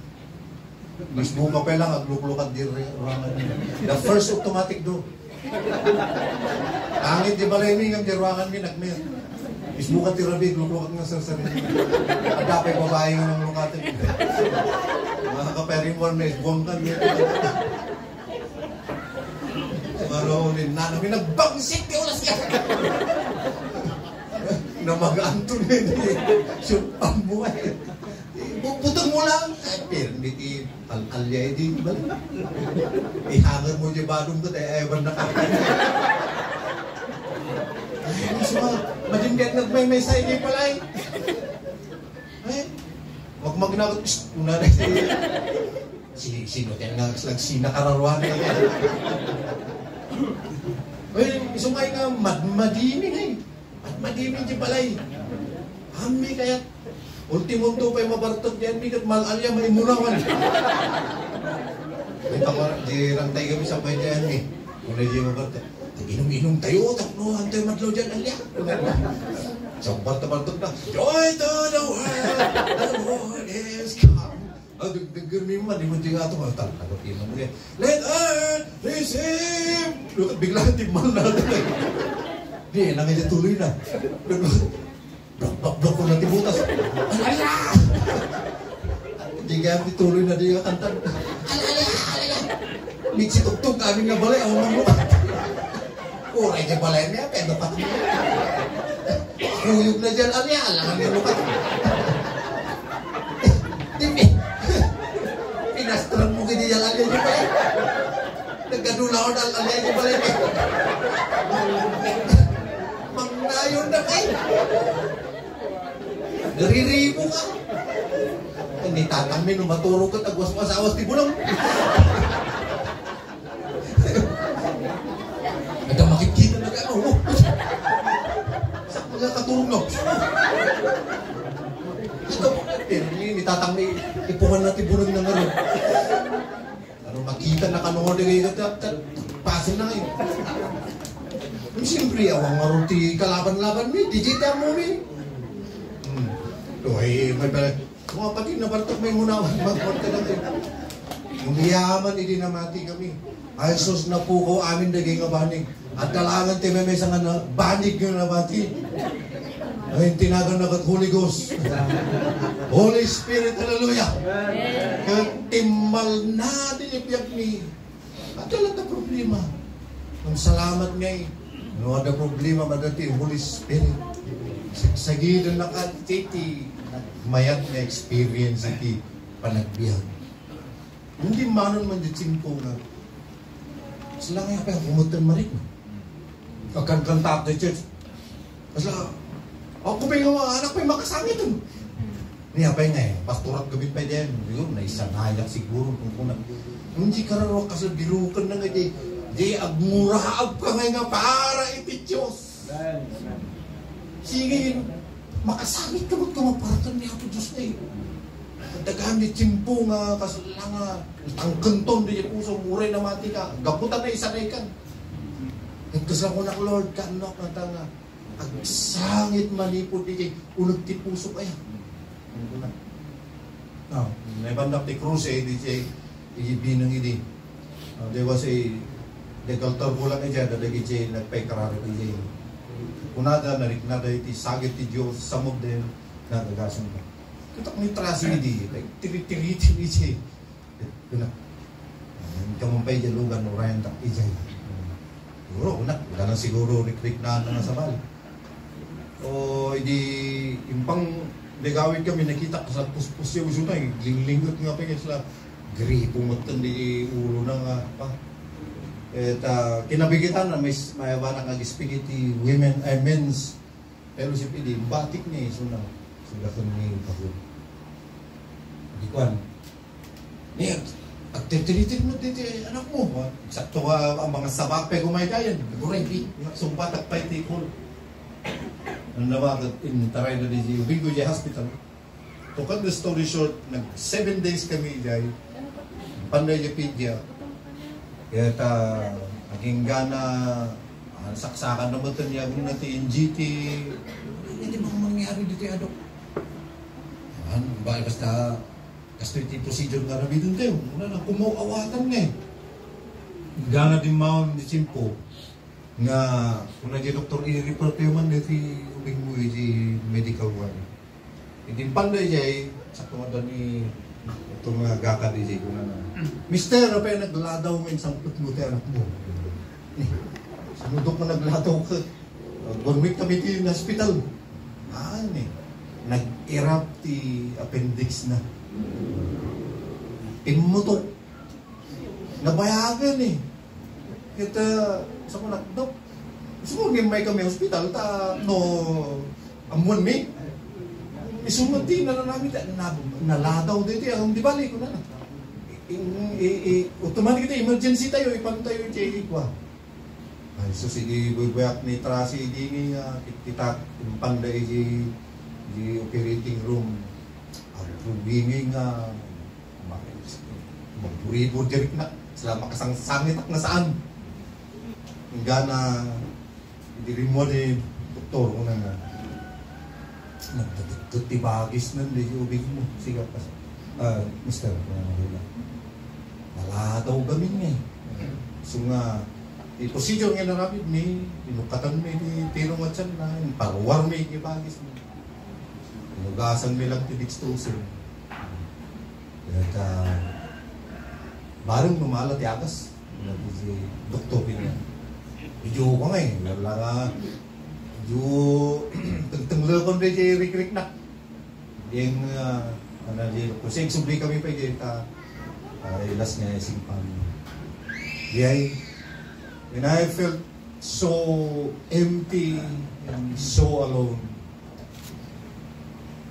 Mismo ka pa lang, agluklukan di rangan. The first automatic do. Angit di balay mi, ang dirwangan mi, nagmir. Mismo ka ti rabi, agluklukan nga sa sarili. Adapay babae nga ng lukatin. Mga kaperin mo, may buwang ka. Maroon na namin nagbangsik di ulas niya. Na mag-anto na yun. Shoot ang buhay. alya di balik. Ihangan mo di badong ko tayo ewan na kakanya. Ay, suma, madindiat nagmay-may sa hindi pala eh. Ay, wag magnagot, una na sino tayo nga sinakararwan na yan. Ay, isumay nga, madiming eh. Madiming di pala eh. Ami kaya, ultimong tupay mabartot yan, bigat malalya maimunawan. Ay, di rantay kami sa pwede yan eh. Kung di mabartot. Inom-inom tayo, taknuhan tayo madlaw dyan, alya. So, barta-bartot na, joy to the world, the Lord is come. Dagdagar ni man, di mo di nga ito, talagot inom mo yan. Let earth receive! Bigla timbal natin eh. Di, nangyayon tuloy na. Blok ko na tibutas. Alala! Di nga tuloy na di nga kantan. Alala! Miksi tugtog kami nga balay, ako nang lumat. Uray dyan balay niya, pero pati niya. Kuyog na dyan, alya, alangan niya lumat. Hindi. Pinastran mo kini yung alya niya balay. Nagkadula ko na alya niya balay. Mangnayon na kayo. Nariribo ka. Hindi tatami nung maturo ka, tagwas-was-awas di bulang. Nagkamakikita na ka, oh. Saan mga katurong na? Ito, ini tatami, ipuhan natin bulang na nga rin. Ano, makita na kanungo na kayo, pasin na kayo. Siyempre, awang maruti kalaban-laban mi, digita mo mi. Ay, may pala, mga pati na bartok may munawan, magporta na kayo. Umiyaman, hindi na mati kami. Ay, sus na po ko, amin naging abaning. At kalangan tayo may isang banig yun na mati. Ay, tinagan na kat Holy Ghost. Holy Spirit, hallelujah. Kaya timbal na dinipyak ni. At wala na problema. Ang salamat ngay. Ano ada problema madati Holy Spirit. Sa gilid na katiti, mayat na experience iti panagbihan. Hindi manon man di simpo na. Sila nga pa humutan marik. Kagkantat na church. Kasi ako pa yung anak pa yung makasangit doon. Niya pa nga eh, pastorat gabit pa din. Yun, naisanayak siguro kung kuna. Hindi kararo kasi birukan na nga di agmuraab ka nga para iti Diyos. Sige, makasangit ka ba't kumaparatan niya ito Diyos na eh. Dagahan ni Chimpo nga kasala nga ang kanton di puso muray na mati ka. Gaputan na isa na ikan. Nagkasal ko na Lord, kanok na tanga. Agsangit manipod di unag ti puso kaya. Now, may bandap ti Cruz eh, di siya ibinang idi. There was a dekaltor ko lang niya, dadagi siya nagpaikararo di siya. Kunada, nariknada iti sagit ti Diyos, some of them nagagasan ka. Kitak ni trasi di, like tiri-tiri-tiri siya. Yun na. Kamumpay dyan lugan, orayan tak ijay. Siguro, una, wala na siguro rik-rik na sa bali. O, hindi, yung pang ligawin kami, nakita ko sa puspus yung uso na, linglingot nga pa yung sila. Gripo matan di ulo na nga pa. At kinabigitan na may wala kang spaghetti women, men's fellowship hindi, batik niya so na sila kung may pagod. Di kwan. Niya, agtitiritin mo dito anak mo. Sakto ang mga sabakpe kumay-kayan. Guray, sumpat at paitikol. Ang nawagat in taray na di Ubigo J Hospital. To cut the story short, 7 days kami dyan. Panday Japidia. Kaya naging gana, saksakan naman ito niya kung natin NGT. Hindi bang mangyari dito yung adok? Bakit basta castration procedure nga nabi dun tayo. Wala na, kumawawatan nga eh. Gana din maon ni Simpo nga kung na di doktor i-report tayo man dito ubing mo di medical one. Hindi panday dyan, sa tumada ni itong mga gaka di dyan ko na Mister, apa yung nagladaw mo yung samput mo tayo anak mo? Sanudok mo nagladaw ka. Gunmik kami ito yung hospital. Nag-erupt ti appendix na. Imutok nabayagan eh. Kita, sa mga nakdok, gusto mo may kami hospital, no, amuan mi. Isunod din na namin, naladaw dito, ang di balik ko na. Automatic kita, emergency tayo, ipang tayo yung check ko. Ay, so sige, buyak ni Tracy, di kita, yung panday, di operating room. Ang rubingin nga, magpuribo direct na, sila makasangsangit na saan. Hingga na, hindi mo ni doktor ko na nga, nagtutibagis na, hindi ubig mo, siga pa sa, mister, wala daw gamin nga eh. So nga, procedure nga na namin, may inukatan may tirong at siyan na, yung paruwar may ibagis mo. Inugasan may lang tidikstosin. At, barang numalat yakas, si doktor niya. Medyo ko nga eh, wala nga, medyo tengtenglo rin siya rik-rik na. Yung, kasi subli kami pa kita, ilas nga yung simpan. Yay, when I felt so empty and so alone,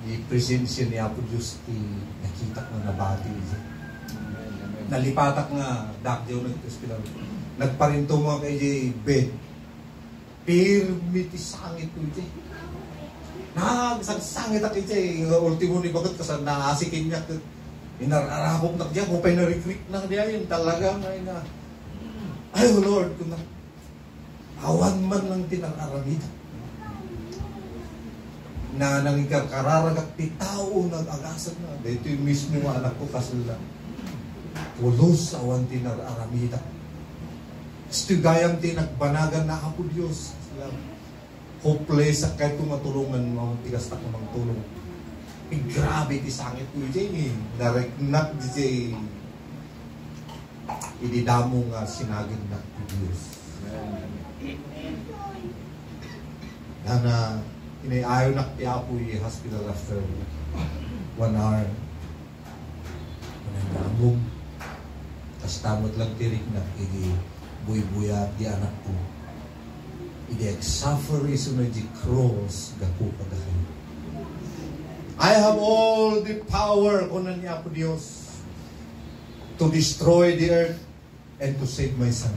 the presensya ni Apo Diyos, nakita ko na nabati siya. Nalipatak nga, dakdiyo nag-hospital. Nagparinto mo kay Jay bed. Pirmiti sangit ko Jay. Nagsangit ako Jay. Ultimo ni bakit kasi naasikin niya. Inararapok na diya. Kung pa na-recruit na diya yun. Talaga na. Ay Lord, kung na. Awan man lang tinararamid. Na nangikararagak ti tao nag-agasan na. Dito yung mismo anak ko kasula. Pulos awan tinararamida. Stigayang tinagbanagan na ako Diyos. Hopeless sa kahit kung matulungan mo, tigas na ko ng tulong. Grabe ti sangit ko dyan eh. Nareknak dyan ididamo nga sinagin na ti Diyos. Yana, inayaw na ti ako yung hospital after 1 hour. Nanamong. Tapos tamot lang tirik na buy-buya di anak ko. Idi suffer is on the cross gaku pagkakin. I have all the power kunan niya po Diyos to destroy the earth and to save my son.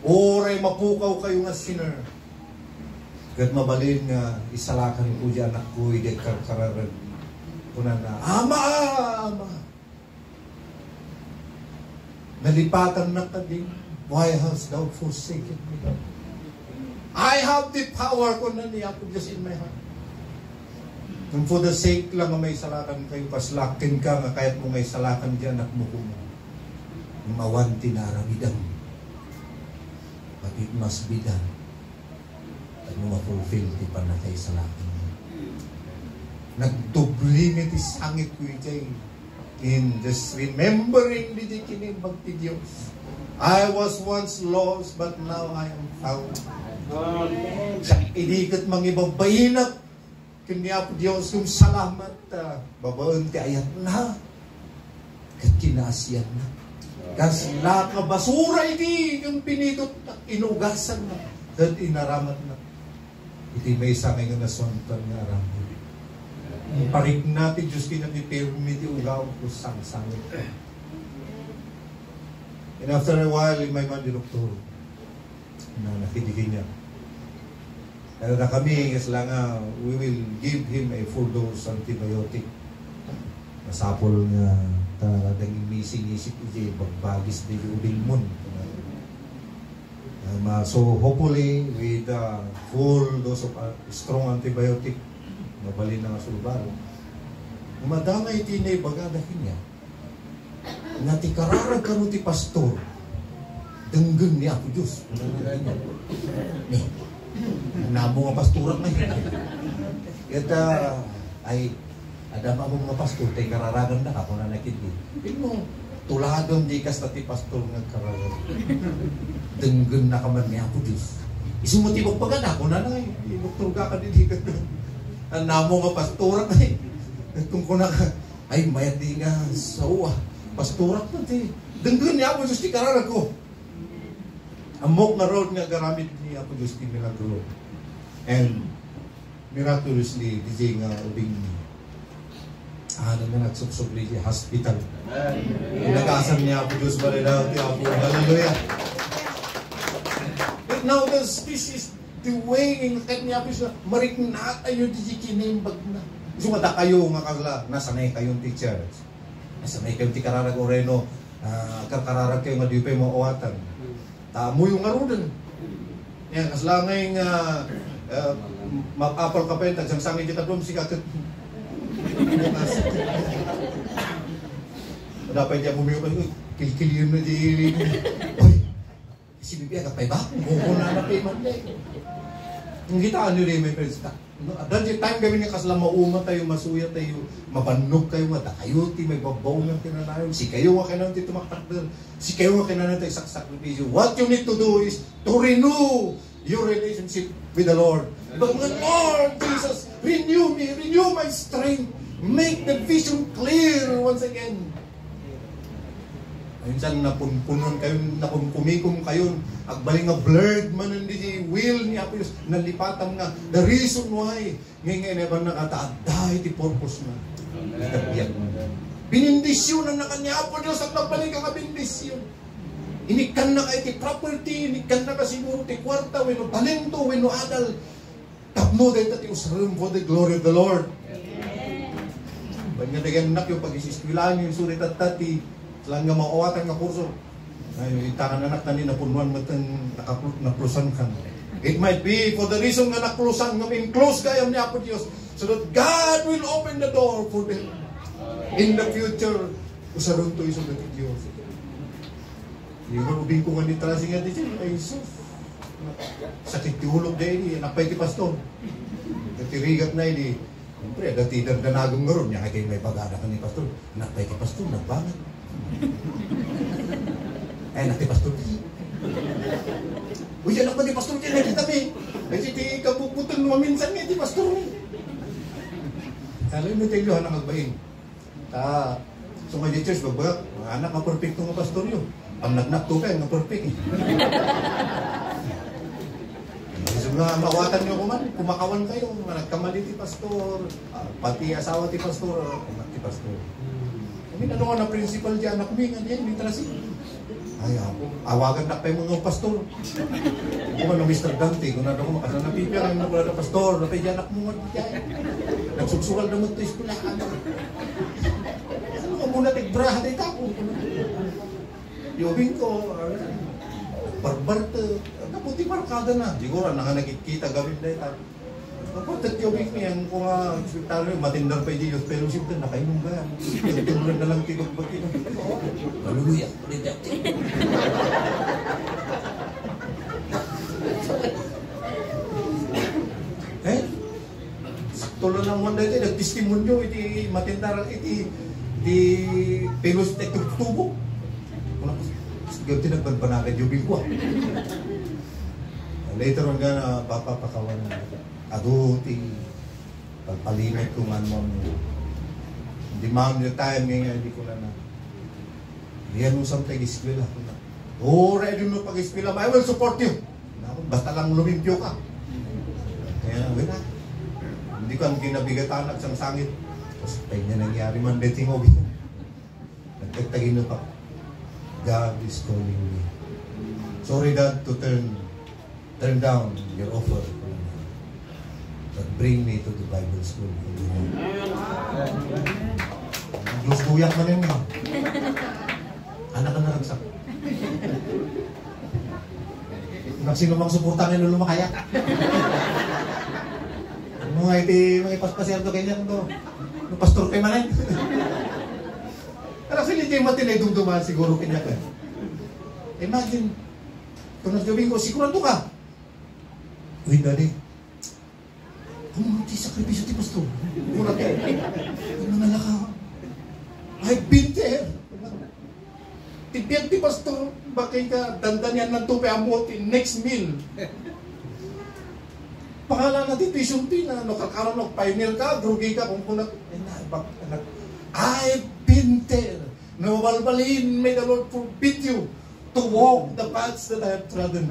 Oray mapukaw kayo nga sinner. Gat mabalin nga isalakan ko di anak ko idi karkararan kunan na Ama! Nalipatan na ka din. Why hast thou forsaken me? I have the power ko na niya ko just in my heart. Kung for the sake lang may salakan kayo, paslakin ka nga kahit mo may salakan dyan at mo mawanti na aramidang. But it must be done. At mo ma-fulfill di pa na kayo salakan. Nagdubli niti sangit ko yung in just remembering the kinibag ti Diyos. I was once lost, but now I am found. Idikat mga ibabayinak kanya po Diyos yung salamat. Babaon ti ayat na. Kat kinasyan na. Kasi nakabasura hindi yung pinitot na inugasan na. Kat inaramat na. Iti may sa ngayon na sontan na aramat. Parik natin Diyos kinapipirmiti ugaw ko sang-sangit ka. And after a while, in my mind, doktor, na nakidigin niya. Kaya na kami, kasi lang we will give him a full dose antibiotic. Masapol nga, talagang missing-isip iti, bagbagis di uling mon. So hopefully, with a full dose of strong antibiotic, mabalin na nga sulbaro. Madamay tinay bagadahin niya. Nati kararag ka ti pastor. Denggan niya ako Diyos. Ni, namo nga pastoran na yun. Ito, ay, adam ako nga pastor, tay kararagan na ako na nakindi. Ino, tuladon di kas ti pastor nga kararag. Denggan na ka man niya ako Diyos. Isumutibok pa ka na ako na na doktor ka kadiligan doon. Ang namo nga pastoran ay kung kuna ka ay mayat di nga sa uwa pastoran pa ti Denggan ni Apo Diyos ti kararag ko. Amok na road nga garamit ni Apo Diyos ti milagro. And miraculously, DJ nga ubing ano na nagsuksubli si hospital. Nag-asam niya Apo Diyos ba rin ti Apo. Hallelujah. But now this is the way in kat niya Apo Diyos na mariknat ayo di kinimbag na. So mata kayo nga kagla, nasanay kayong teacher. Nasanay kayong ti kararag oreno. Kararag kayo nga di pa yung mawatan. Tamo yung arudan. Yan, kaslangay nga mag-apple ka pa yun, tagsang-sangin kita doon, si kakit. Dapat niya bumiyo pa, kilikiliyon na di. Uy, si Bibi, agapay ba? Buko na napay man. Ang kita, ano rin, may friends, at the time kami nga kasla mauma tayo, masuya tayo, mabanog kayo, matakayuti, may babaw nga kinanayon. Si kayo nga kinanayon tayo tumaktakdal. Si kayo nga kinanayon tayo sakripisyo. What you need to do is to renew your relationship with the Lord. But Lord Jesus, renew me, renew my strength. Make the vision clear once again. Minsan napunpunon kayo, napunkumikom kayo, agbaling nga blurred man hindi will ni Apo Diyos, nalipatam nga, the reason why, ngayon ba nakataad, iti purpose na. Binindisyon na kanya Apo Diyos, at nagbaling ka bindisyon. Inikan na ka iti property, inikan na ka siguro ti kwarta, weno talento, weno adal. Tapno dahil tati usarang for the glory of the Lord. Ba't nga naganak yung pag-isiswilaan yung surit at tati, lang nga maawatan nga kurso. Ay, itangan anak na ni napunuan mo itong nakaplusan ka. It might be for the reason nga naklusan nga in-close kayo ni Apo Diyos so that God will open the door for them. In the future, usaron to iso dati Diyos. Yung marubing ko nga ni Trasing nga dito, ay sus. Sakit tiulog na ini, napay ti pastor. Natirigat na ini. Siyempre, dati danagong nga ron, niya kayo may pag-anak ni pastor. Napay ti pastor, nagbangat. Eh, nati pastor di. Uy, anak ba di pastor di? Nakita mi. Ay, si di kapuputan mo minsan nga di pastor ni. Alam mo tayo ang magbaing. So nga di church, bagbag, mga anak nga perfecto nga pastor yun. Ang nagnak to kayo, nga perfect eh. So nga, mawatan nyo kuman, kumakawan kayo, nagkamali ti pastor, pati asawa ti pastor, anak ti pastor. Kami ano nga na principal dyan, anak mi, nga diyan, may trasi. Ay, awagan na kayo mga pastor. Kung ano, Mr. Dante, kung ano ko makasal na pipya, ang wala na pastor, napay dyan, anak mo nga dyan. Nagsugsugal naman ito, iskulahan. Ano ka muna, tigbrahan ay tapo. Yobing ko, barbar to. Kaputi markada na. Siguro, nakikita gawin na ito. Kapatid yobing niyan, kung talo matindar pa Diyos, pero siyempre nakainom ka. Tumulan na lang tinubag ito. Hallelujah. Eh? Tulo lang mo na ito, nagtestimonyo, iti matindar, iti pelos na tubo. Gawin tinagbanbanakad yobing ko. Later on nga na papapakawan na aduti pagpalimit kung ano mo hindi maam yung time ngayon hindi ko na yan mo samtay iskwela ready mo pag-iskwela I will support you basta lang lumimpyo ka kaya wala hindi ko ang kinabigatan at sangsangit tapos tayo niya nangyari man dating obi nagtagtagin na pa God is calling me sorry Dad to turn down your offer but bring me to the Bible school. Diyos buyak man yun nga. Anak ka na nagsak. Sino mang suportan nyo lumakaya? Mga ipaspasyerto ganyan to. Pastor kayo man eh. Pero sila hindi matinay dumduman siguro kanya ka. Imagine, kung nagsabing ko, sigurado ka. Uy, Daddy, kung hindi sakripisyo ti pastor, mura kayo. Ano na ka? I've been there. Tibiyag ti pastor, bakit ka dandan yan ng tupe amuti, next meal. Pangalan na ti tuition fee na, kakaranog, pioneer ka, drugi ka, kung kunat, I've been there. Mabalbalin, may the Lord forbid you to walk the paths that I have trodden.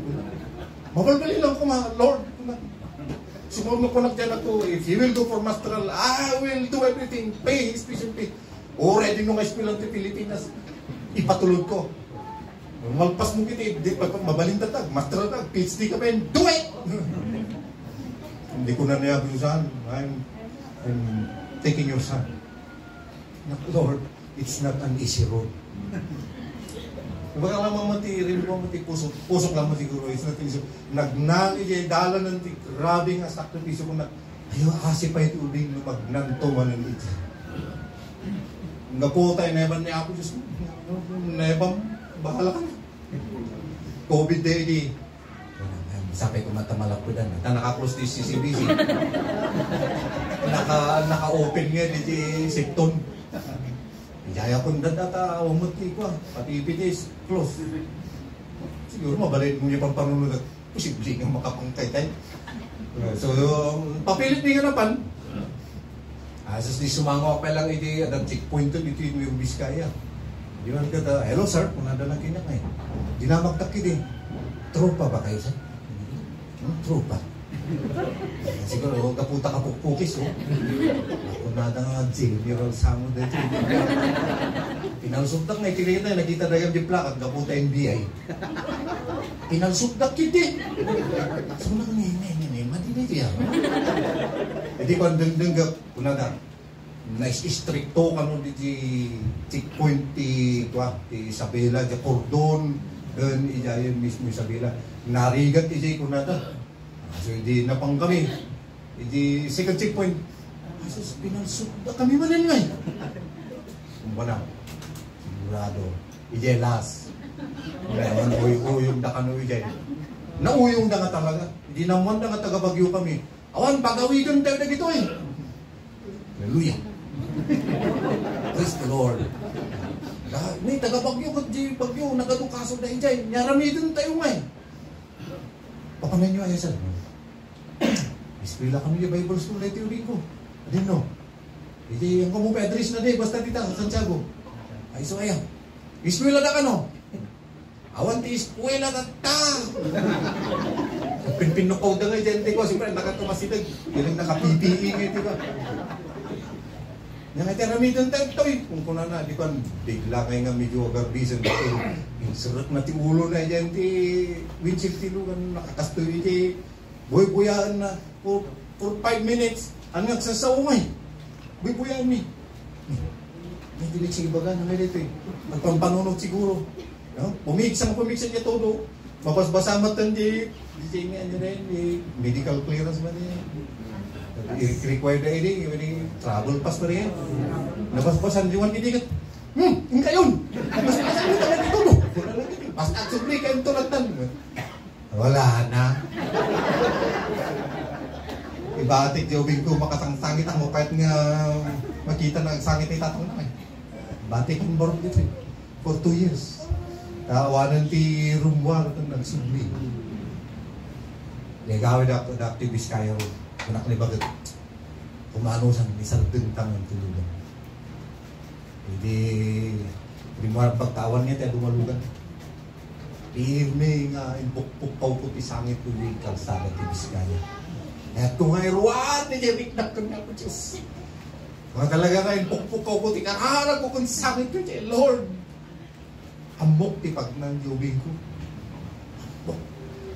Mabalbalin lang ko mga Lord. Sumunod ko na dyan ako, if He will go for masteral, I will do everything. Pay His tuition fee. Already nung Eskwelahan sa Pilipinas, ipatulog ko. Malpas mo kita, mabalintatag, masteral tag, PhD ka pa yun, do it! Hindi ko na niya yung son. I'm taking your son. Lord, it's not an easy road. Baka lang mamatirin mo, pusok lang mo siguro. It's not easy. Nagnali dyan, dala ng grabe nga sakripisyo ko na, ayaw, kasi pa ito ubing na magnanto man ng ito. Nga po tayo, neban niya ako, Diyos mo. Neban, bahala ka na. COVID day, di. Sabi ko matamalak ko dan. Naka-close di CCBC. Naka-open nga di Septon. Ijaya ko na data, umuti ko. Pati IPDs, close. Siguro mabalin mo niya pang panunod at posible nga makapangtay-tay. So, papilit niya nga napan. Asas di sumango pa lang iti at checkpoint to dito yung Biskaya. Di man ka, hello sir, kung nada lang kinyak ngayon. Di na magtakid eh. Tropa ba kayo sir? Tropa. Siguro, kaputa ka pukpukis, oh. Ako na nga general samo dito. Pinalsugdak na itirita, nakita na yung plakat, kaputa NBI. Pinalsugdak kiti. So, madinit yan. Hindi ko ang dengdeng kunada. Na-istrikto ka nun di checkpoint ti Isabela, di Cordon, iyayin mismo Isabela. Narigat iti kunada. So, hindi napang kami. Hindi second checkpoint. Asus, pinalsugda kami manin ngay. Kumbalang, sigurado. Ije last. Ngayon, uyong da kanu ije. Nauyong da nga talaga. Hindi naman da nga taga-Bagyo kami. Awan, pagawigan tayo na gito eh. Hallelujah. Praise the Lord. May taga-Bagyo ko di Bagyo. Nagadukaso na ije. Nyaramidin tayo ngay. Pakamay nyo ayun sir. Iskwela kami yung Bible School na itiurin ko. Adin no? Hindi, ang kamo pedris na di, basta dita, Santiago. Ay, so ayan. Iskwela na ka no? Awan ti iskwela na ta! Pinpinukaw na nga dyan, di ko, siyempre nakatumasinag. Yung naka-PPE nga, di ba? Yang ito ramidan tayo ito eh. Kung kuna na, di ko, bigla kayo nga medyo agarbisan dito. Insurat na ti ulo na dyan, ti windshield tilugan, nakakastoy ti buy-buyaan na for 5 minutes. Ang nagsasaumay. Buy-buyaan ni. May dilig sa ibaga na nga dito eh. Nagpampanunod siguro. Pumiksan niya todo. Mapasbasamat ang di niya rin, medical clearance ba niya? I-require na ini, travel pass pa rin. Nabasbasan diwan hindi ka, hindi kayon! Nabasbasan mo talaga dito no? Mas aksubli kayong tulatan. Wala na. Ibatik jobing ko makasangsangit ang mukait nga makita na sangit ay tatang na eh. Batik yung borong dito eh. For 2 years. Tawanan ti rumwar itong nagsubli. Ligawin ako na activist kayo. Kunak ni bagat. Kumano sa isang bintang ang tulugan. Hindi rumwar ang pagtawan niya tayo dumalugan. Pirme nga impukpukaw ko ti sangit ko yung kalsada ti Biskaya. Eto nga iruan ni Jerik na kanya ko Diyos. Mga talaga nga impukpukaw ko ti karara ko kung sangit ko Diyos. Lord, hamok ti pag nang yubing ko. Hamok.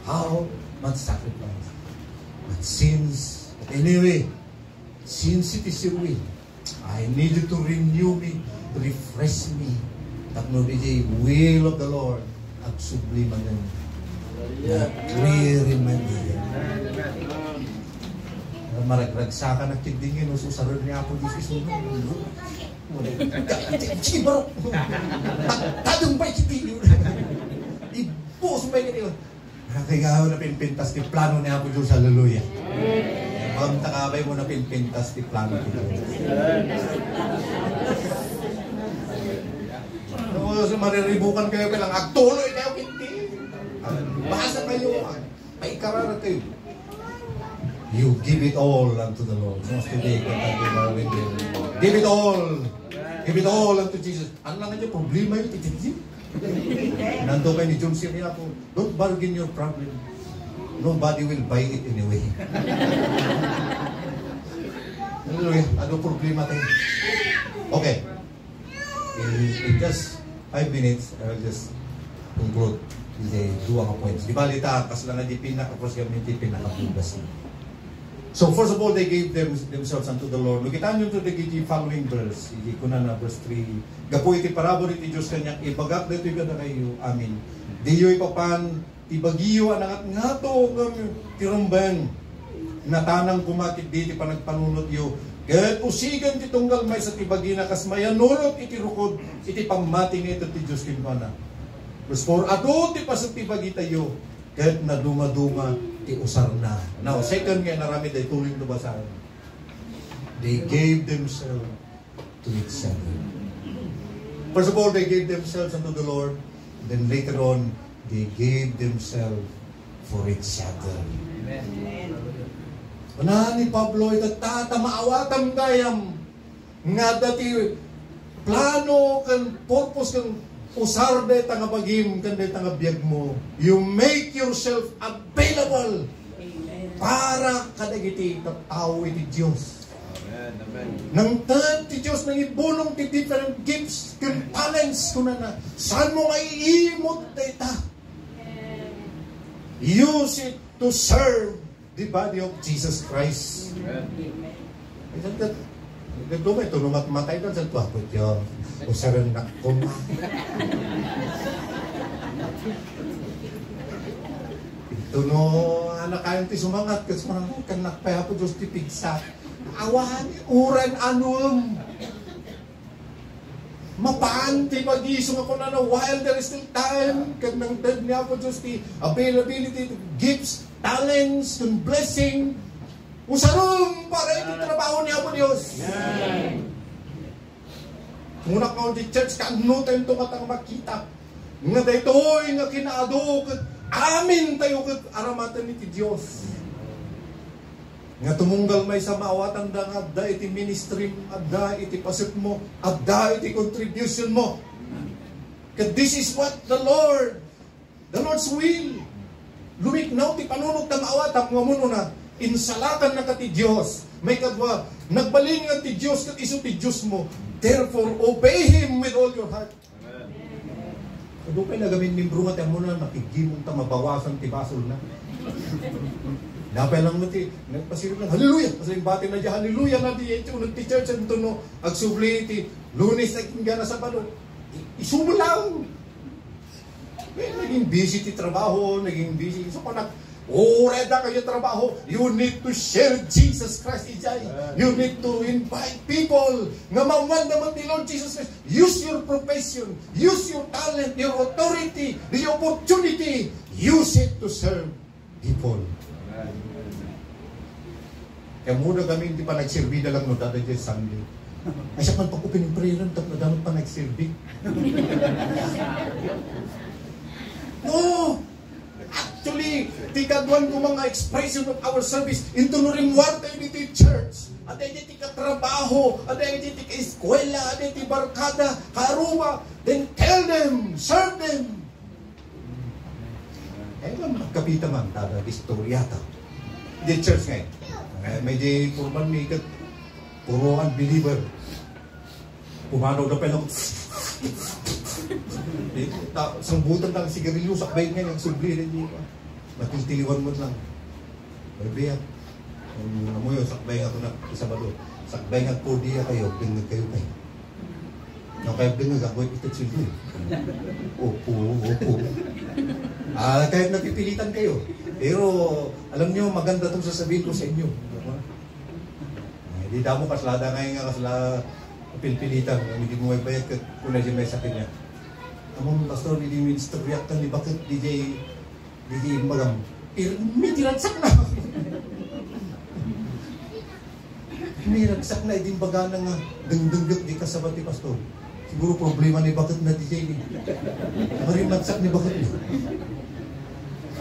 How much sacrifice. But since, anyway, since it is your will, I need you to renew me, to refresh me. Tapno di will of the Lord. At subliman yan. Na clear in my mind. Maragragsakan na kidingin o susarod niya ako Diyos iso. Sige baro! Tadong ba ikipin yun? Ibos ba ikipin yun? Kaya na pinpintas ti plano niya ako Diyos. Hallelujah. Pag takabay mo na pinpintas ti plano ti Diyos. So, mariribukan kayo lang, agtuloy kayo, hindi. Basa kayo, paikararan kayo. You give it all unto the Lord. Most today, give it all. Give it all unto Jesus. Ano lang niya, problema yun, tititip. Nando kayo ni John C. niya po, don't bargain your problem. Nobody will buy it anyway. Hallelujah. Ano problema tayo? Okay. In just 5 minutes, I will just conclude with dua ka points. Di balita, kasi lang na di pinaka-pros kami, di pinaka-pugas. So first of all, they gave themselves unto the Lord. Lukitan nyo to the following verse. Hindi ko na verse 3. Gapo iti parabor iti Diyos kanyang ibagak na ito na kayo. Amin. Diyo ipapan, ibagiyo anangat nga to kami tirumban. Natanang kumakit di panagpanunot yo. Kahit usigan ti tunggal may sa tibagina kas mayanurot iti rukod iti pamati nga ito ti Diyos kinwana. Verse 4, ado ti pasat tibagita yo. Kahit na duma-duma ti usar na. Now, second nga narami day tuloy na basahin. They gave themselves to each other. First of all, they gave themselves unto the Lord. Then later on, they gave themselves for each other. Amen. Unahan ni Pablo, itatatamaawatan kayam nga dati plano kan purpose kan usar de tanga pagim kan de tanga biag mo. You make yourself available. Amen. Para kadagiti tao iti Diyos. Amen. Amen. Nang ti Diyos nang ibulong ti different gifts, ti talents kuna na. Saan mo ay iimot data? Use it to serve the body of Jesus Christ. Amen. Isn't that nagdumay ito, matay doon sa tuwa ko ito. Usaran na kuma. Ito no, anak kayong ti sumangat kasi mga kanakpaya po Diyos ti pigsa. Awan, uran anum. Mapaan ti mag-isong ako na while there is still time. Kag nang dead niya po Diyos ti availability, gifts, talents, and blessing. Usarum para iti trabaho niya po Diyos. Amen. Muna ka di church, kaanutin ito katang makita. Nga daytoy nga kinaado, amin tayo kat aramatan iti Diyos. Nga tumunggal may sa maawatan da nga, adda iti ministry, adda iti pasip mo, adda iti contribution mo. Kat this is what the Lord's will. Lumiknaw ti panunod na maawatan, nga muno na, insalakan na ka ti Diyos. May kadwa, nagbaling nga ti Diyos kat iso ti Diyos mo. Therefore, obey Him with all your heart. Amen. Kado pa'y nagamin membro nga tayo muna, makigimong ta mabawasan ti basol na. Napay lang mo ti, nagpasirip lang, hallelujah! Kasi yung bati na dyan, hallelujah na di ito, nag ti church ang tuno, agsubli ti, lunes na kinggana sa balo. Isumo lang! Naging busy ti trabaho, naging busy. So, kung reda kayo trabaho, you need to share Jesus Christ ijay. You need to invite people nga maman naman ni Lord Jesus Christ. Use your profession, use your talent, your authority, the opportunity. Use it to serve people. Kaya muna kami hindi pa nagsilbi na lang no dada dyan Sunday. Ay siya man pag-open in prayer tap na dapat pa nagsilbi. No! Actually, tikadwan ko mga expression of our service into nurimwarte dito church. Ada iti katrabaho, ada iti ka-eskwela, ada iti barkada, karuma. Then tell them, serve them. Eh, magkapita man, tada, istoryata. Di church ngayon. May di purman may ikat, puro unbeliever. Pumanaw na pa lang. Sambutan lang sigarilyo, sakbay nga yung subli rin niyo. Matintiliwan mo lang. Barbiyak. Mo yun, sakbay nga ito na isabado. Sakbay nga po diya kayo, bingag kayo kayo. No, kaya bingag ako, ito silbi. Opo. Kahit napipilitan kayo. Pero, alam nyo, maganda itong sasabihin ko sa inyo. Hindi damo kaslada ngayon nga kasla pilpilitan. Hindi mo may bayad kung na may sakit niya. Among pastor, hindi minister react ka ni bakit DJ magam. May tiransak na. May ragsak na, hindi baga na nga dengdenggot di kasabot ni pastor. Siguro problema ni bakit na DJ ni. Marimagsak ni bakit ni.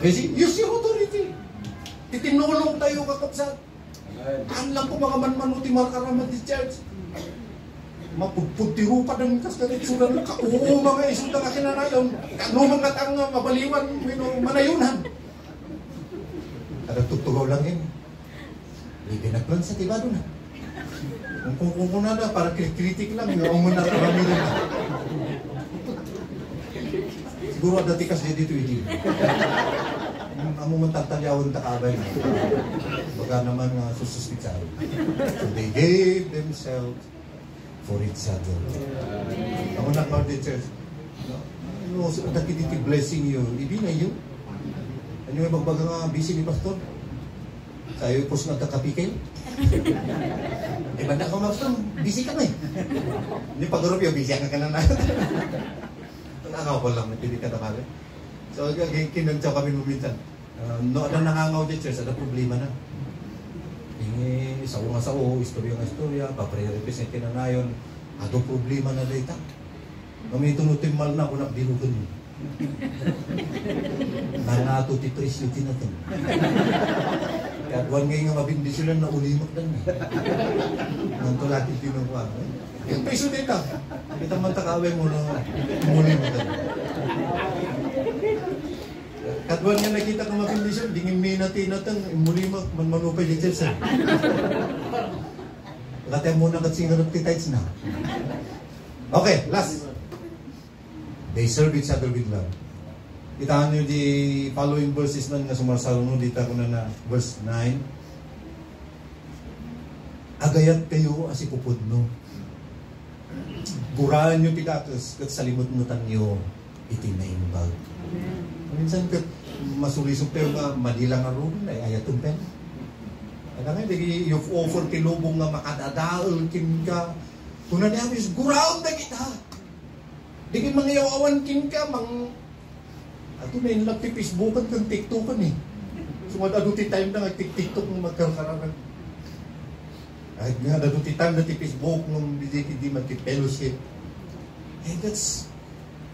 Kasi use your authority. Titinulong tayo kakapsat. Ang lang ko mga manmanuti markaraman di church. mapuputiro pa ng kasgalit sudan kauo mga isod na kinanayon kanuman at ang mabaliwan manayunan kada tutugaw lang yun ibinaglan sa tibado na kung na para kritik lang yung muna marami rin na siguro ada tikas dito iti amo man tatalyawan takabay na baga naman sususpitsaro so they gave themselves for each other. Ako na kao di church. No, nakikiti blessing you. Ibi na you. Ano yung magbaga nga busy ni pastor? Tayo pos nagkakapikil. Eh, banda ka pastor, busy ka na eh. Hindi pag-group yung busy ka na na. Nakaw ko lang, napili ka na kami. So, kinantsaw kami luminsan. No, ada nangangaw di church, ada problema na. Sa nga sa istorya, papre-represent na na yun. Ato problema na data. Kami tunutin mal na kung nakbilugan yun. Nangato ti presyo tinatang. Kaya buwan ngayon nga mabindi sila na ulimak dan. Nantulatin tinukuha. Yung peso data. Kita man takawin mo na ulimak dan. Kadwan nga nakita ko mapindisyon, dingin may natinatang, muli manupay dito sa. Kataya muna kat singarap ti tights na. Okay, last. They serve each other with love. Itahan nyo di following verses na nga sumarsalunod, dita ko na verse 9. Agayat kayo asipupod no. Guraan nyo tikakas, kat salimot-mutan nyo itinaimbag. Minsan kat masulisok tayo nga madilang arun ay ayatong pen. Kaya nga, yung offer kilubong nga makadadaal kin ka. Kung na niya, guraon na kita. Digin mga yawawan kin ka, ato na yung nagtipisbukan kang tiktokan eh. Sumad aduti time na nagtik-tiktok ng magkakarangan. Kahit nga, aduti time na tipisbuk nung hindi magkipelowship. And that's,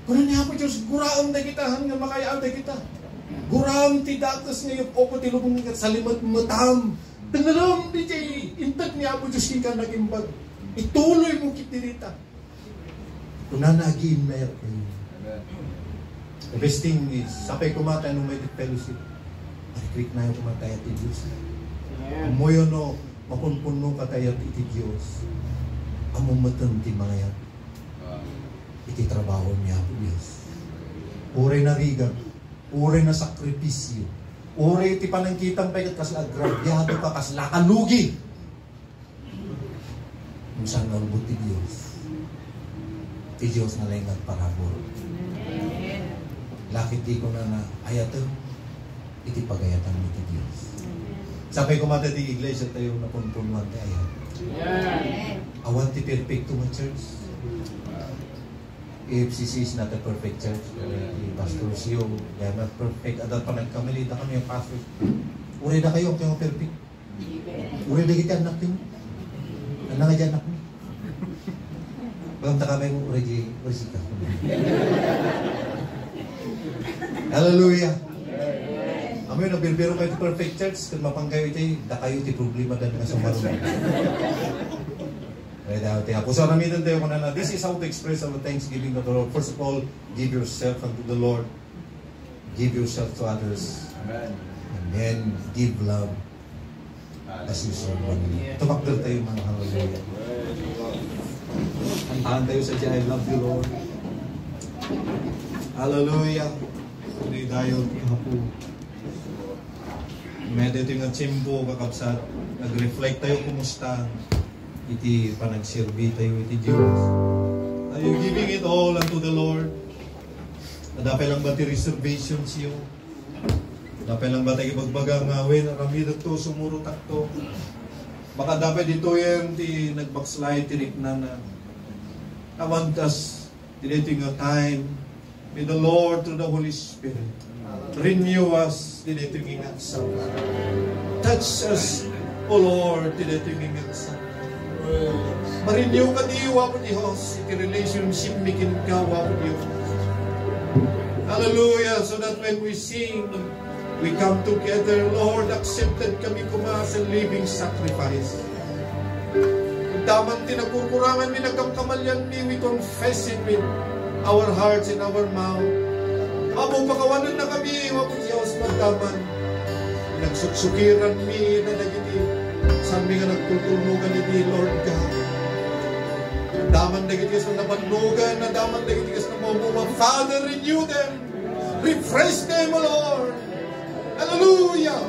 kung na niya po Diyos, guraon na kita, hanggang makayaan na kita. Guram ti datos ngayon o ko tilubong nga sa limat matam. Tanalam di jay intag ni Apo Diyos ka nagimbag. Ituloy mo kitirita. Kunanagin na yun. The best thing is, sapay kumata nung may fellowship. Marikrik na yung kumatayat ti Diyos. Amoy no, mapunpuno katayat iti Diyos. Amumatan ti mga yan. Iti trabaho niya Apo Diyos. Uray na rigang. Uri na sakripisyo. Uri ti panangkitang paikat kas agrabyado ka kas lakalugi. Kung saan nalubot ti Diyos. Ti Diyos na lengat parabol. Lakit di ko na ayatan. Iti pagayatan mo ti Diyos. Sabay ko mata ti iglesia tayo na punpunuan ti ayat. Awan ti perfecto mo church. AFCC is not a perfect church. Pastors yun, they are not perfect. At pa nagkamalita kami yung pastor. Uri na kayo, kayo perfect. Uri na kita anak din. Ano nga dyan anak mo? Bagamta kami yung uri sika. Hallelujah. Amoy na birbiro kayo ti perfect church. Kung mapangkayo ito, da kayo ti problema dan nga sumarunod. So this is how to express our thanksgiving to the Lord. First of all, give yourself unto the Lord. Give yourself to others. Amen. And then give love as you serve one another. Tumakdal tayo mga hallelujah. Antahan tayo sa Diyan, I love you Lord. Hallelujah. Hindi tayo hapo. Medyo nga tsimpo kakabsat. Nag-reflect tayo kumusta. Iti panagserbi tayo iti Diyos. Are you giving it all unto the Lord? Nadapay lang ba ti reservations yun? Nadapay lang ba tayo magbagang ngawin? Rami dito sumurutak to. Baka dapat dito yung ti nagbackslide, tinignan na. I want us, dito yung time, may the Lord through the Holy Spirit renew us, dito yung ingatsa. Touch us, O Lord, dito yung ingatsa. Marenew ka di wapo Diyos. Iti relationship mikin ka wapo Diyos. Hallelujah. So that when we sing, we come together, Lord, accepted kami kuma sa living sacrifice. daman ti nagkukurangan mi, nagkamkamalyan mi, we confess it with our hearts and our mouth. Amo pakawanan na kami, wapot Diyos magdaman. Nagsuksukiran mi na nagiti, saan mi nga nagtutulungan ni Lord God. Daman nagiti kas na nabanlugan, na daman nagiti kas na mamuma. Father, renew them, refresh them, O Lord. Hallelujah.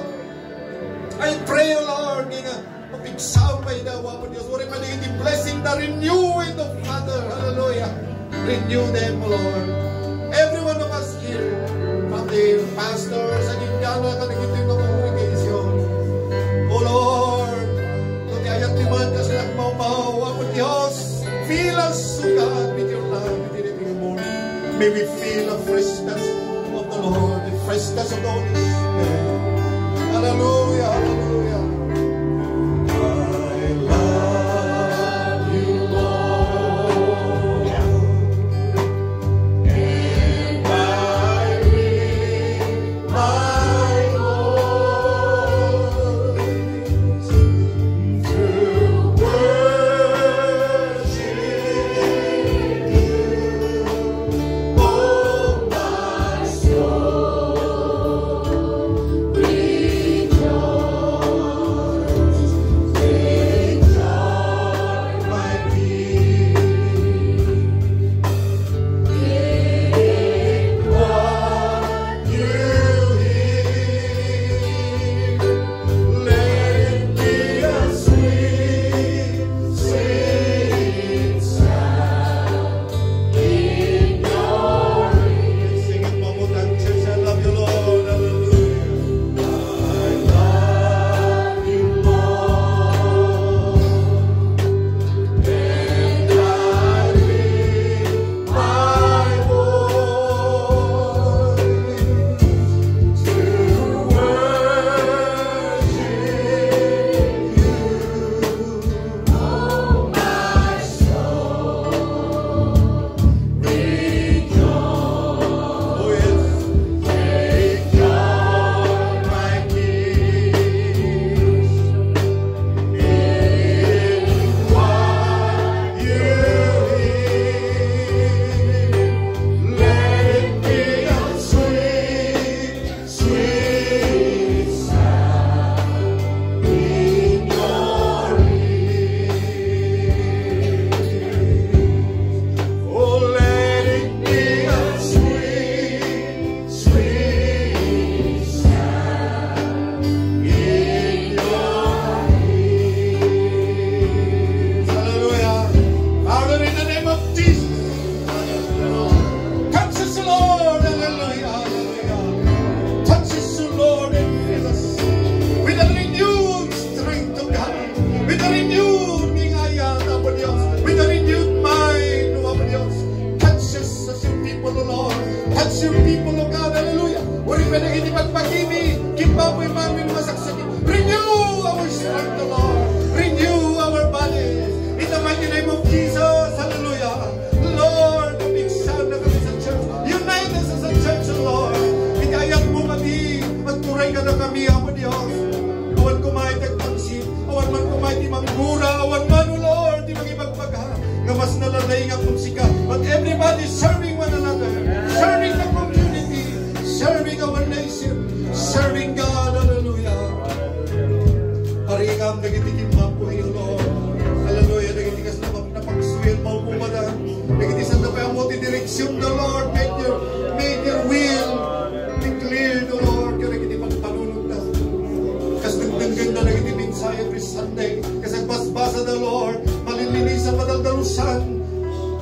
I pray, O Lord, nga mapigsabay na wapot Diyos. Wari pa nagiti blessing na renewing of Father. Hallelujah. Renew them, O Lord. Every one of us here, from the pastors and Indiana, kanagiti ng congregation. O Lord, kung ayat liman ka sila maumawa po Diyos, fill us, O God, with your love, with your morning. May we feel the freshness of the Lord, the freshness of the Holy Spirit. Hallelujah, hallelujah. But everybody serving one another, serving the community, serving our nation, serving God. Hallelujah. Parikam nagitikim mapuhi, Lord. Hallelujah. Nagitikas na napagsuil mo pumadan. Nagitisan na pa ang moti direksyon the Lord. Make your will be clear, the Lord. Kaya nagitipang panunod na. Kasi nagdanggang na nagitipin sa every Sunday. Kasi basbasa the Lord. Malilinis sa madaldalusan.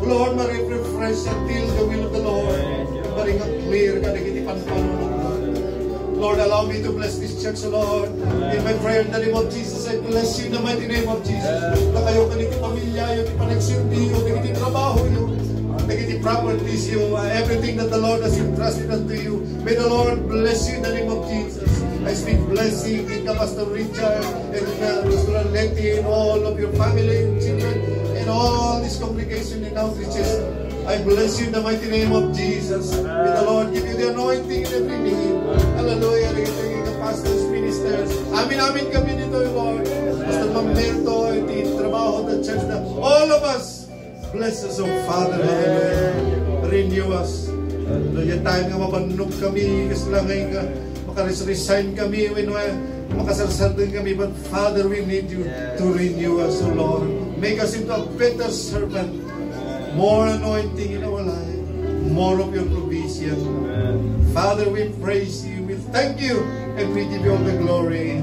Lord, ma-refresh until the will of the Lord. Maring clear ka nagitipan panunod. Lord, allow me to bless this church, Lord. In my prayer in the name of Jesus, I bless you in the mighty name of Jesus. Na kayo kaniti pamilya, yung ipanagsilbi yun, nagiti trabaho yun, nagiti properties yun, everything that the Lord has entrusted unto you. May the Lord bless you in the name of Jesus. I speak blessing in Pastor Richard and Pastor Letty and all of your family and children and all this congregation and outreaches. I bless you in the mighty name of Jesus. May the Lord give you the anointing in every need. Hallelujah. Nagiging pastors, ministers. Amin kami nito, Lord. Pastor Mamberto, iti trabaho ng church na Bless us, O Father. Hallelujah. Renew us. Hallelujah. Tayo nga mabannog kami. Kasi lang ngayon nga makaresign kami. Makasarsar din kami. But Father, we need you to renew us, O Lord. Make us into a better servant. More anointing in our life. More of your provision. Father, we praise you. We thank you. And we give you all the glory.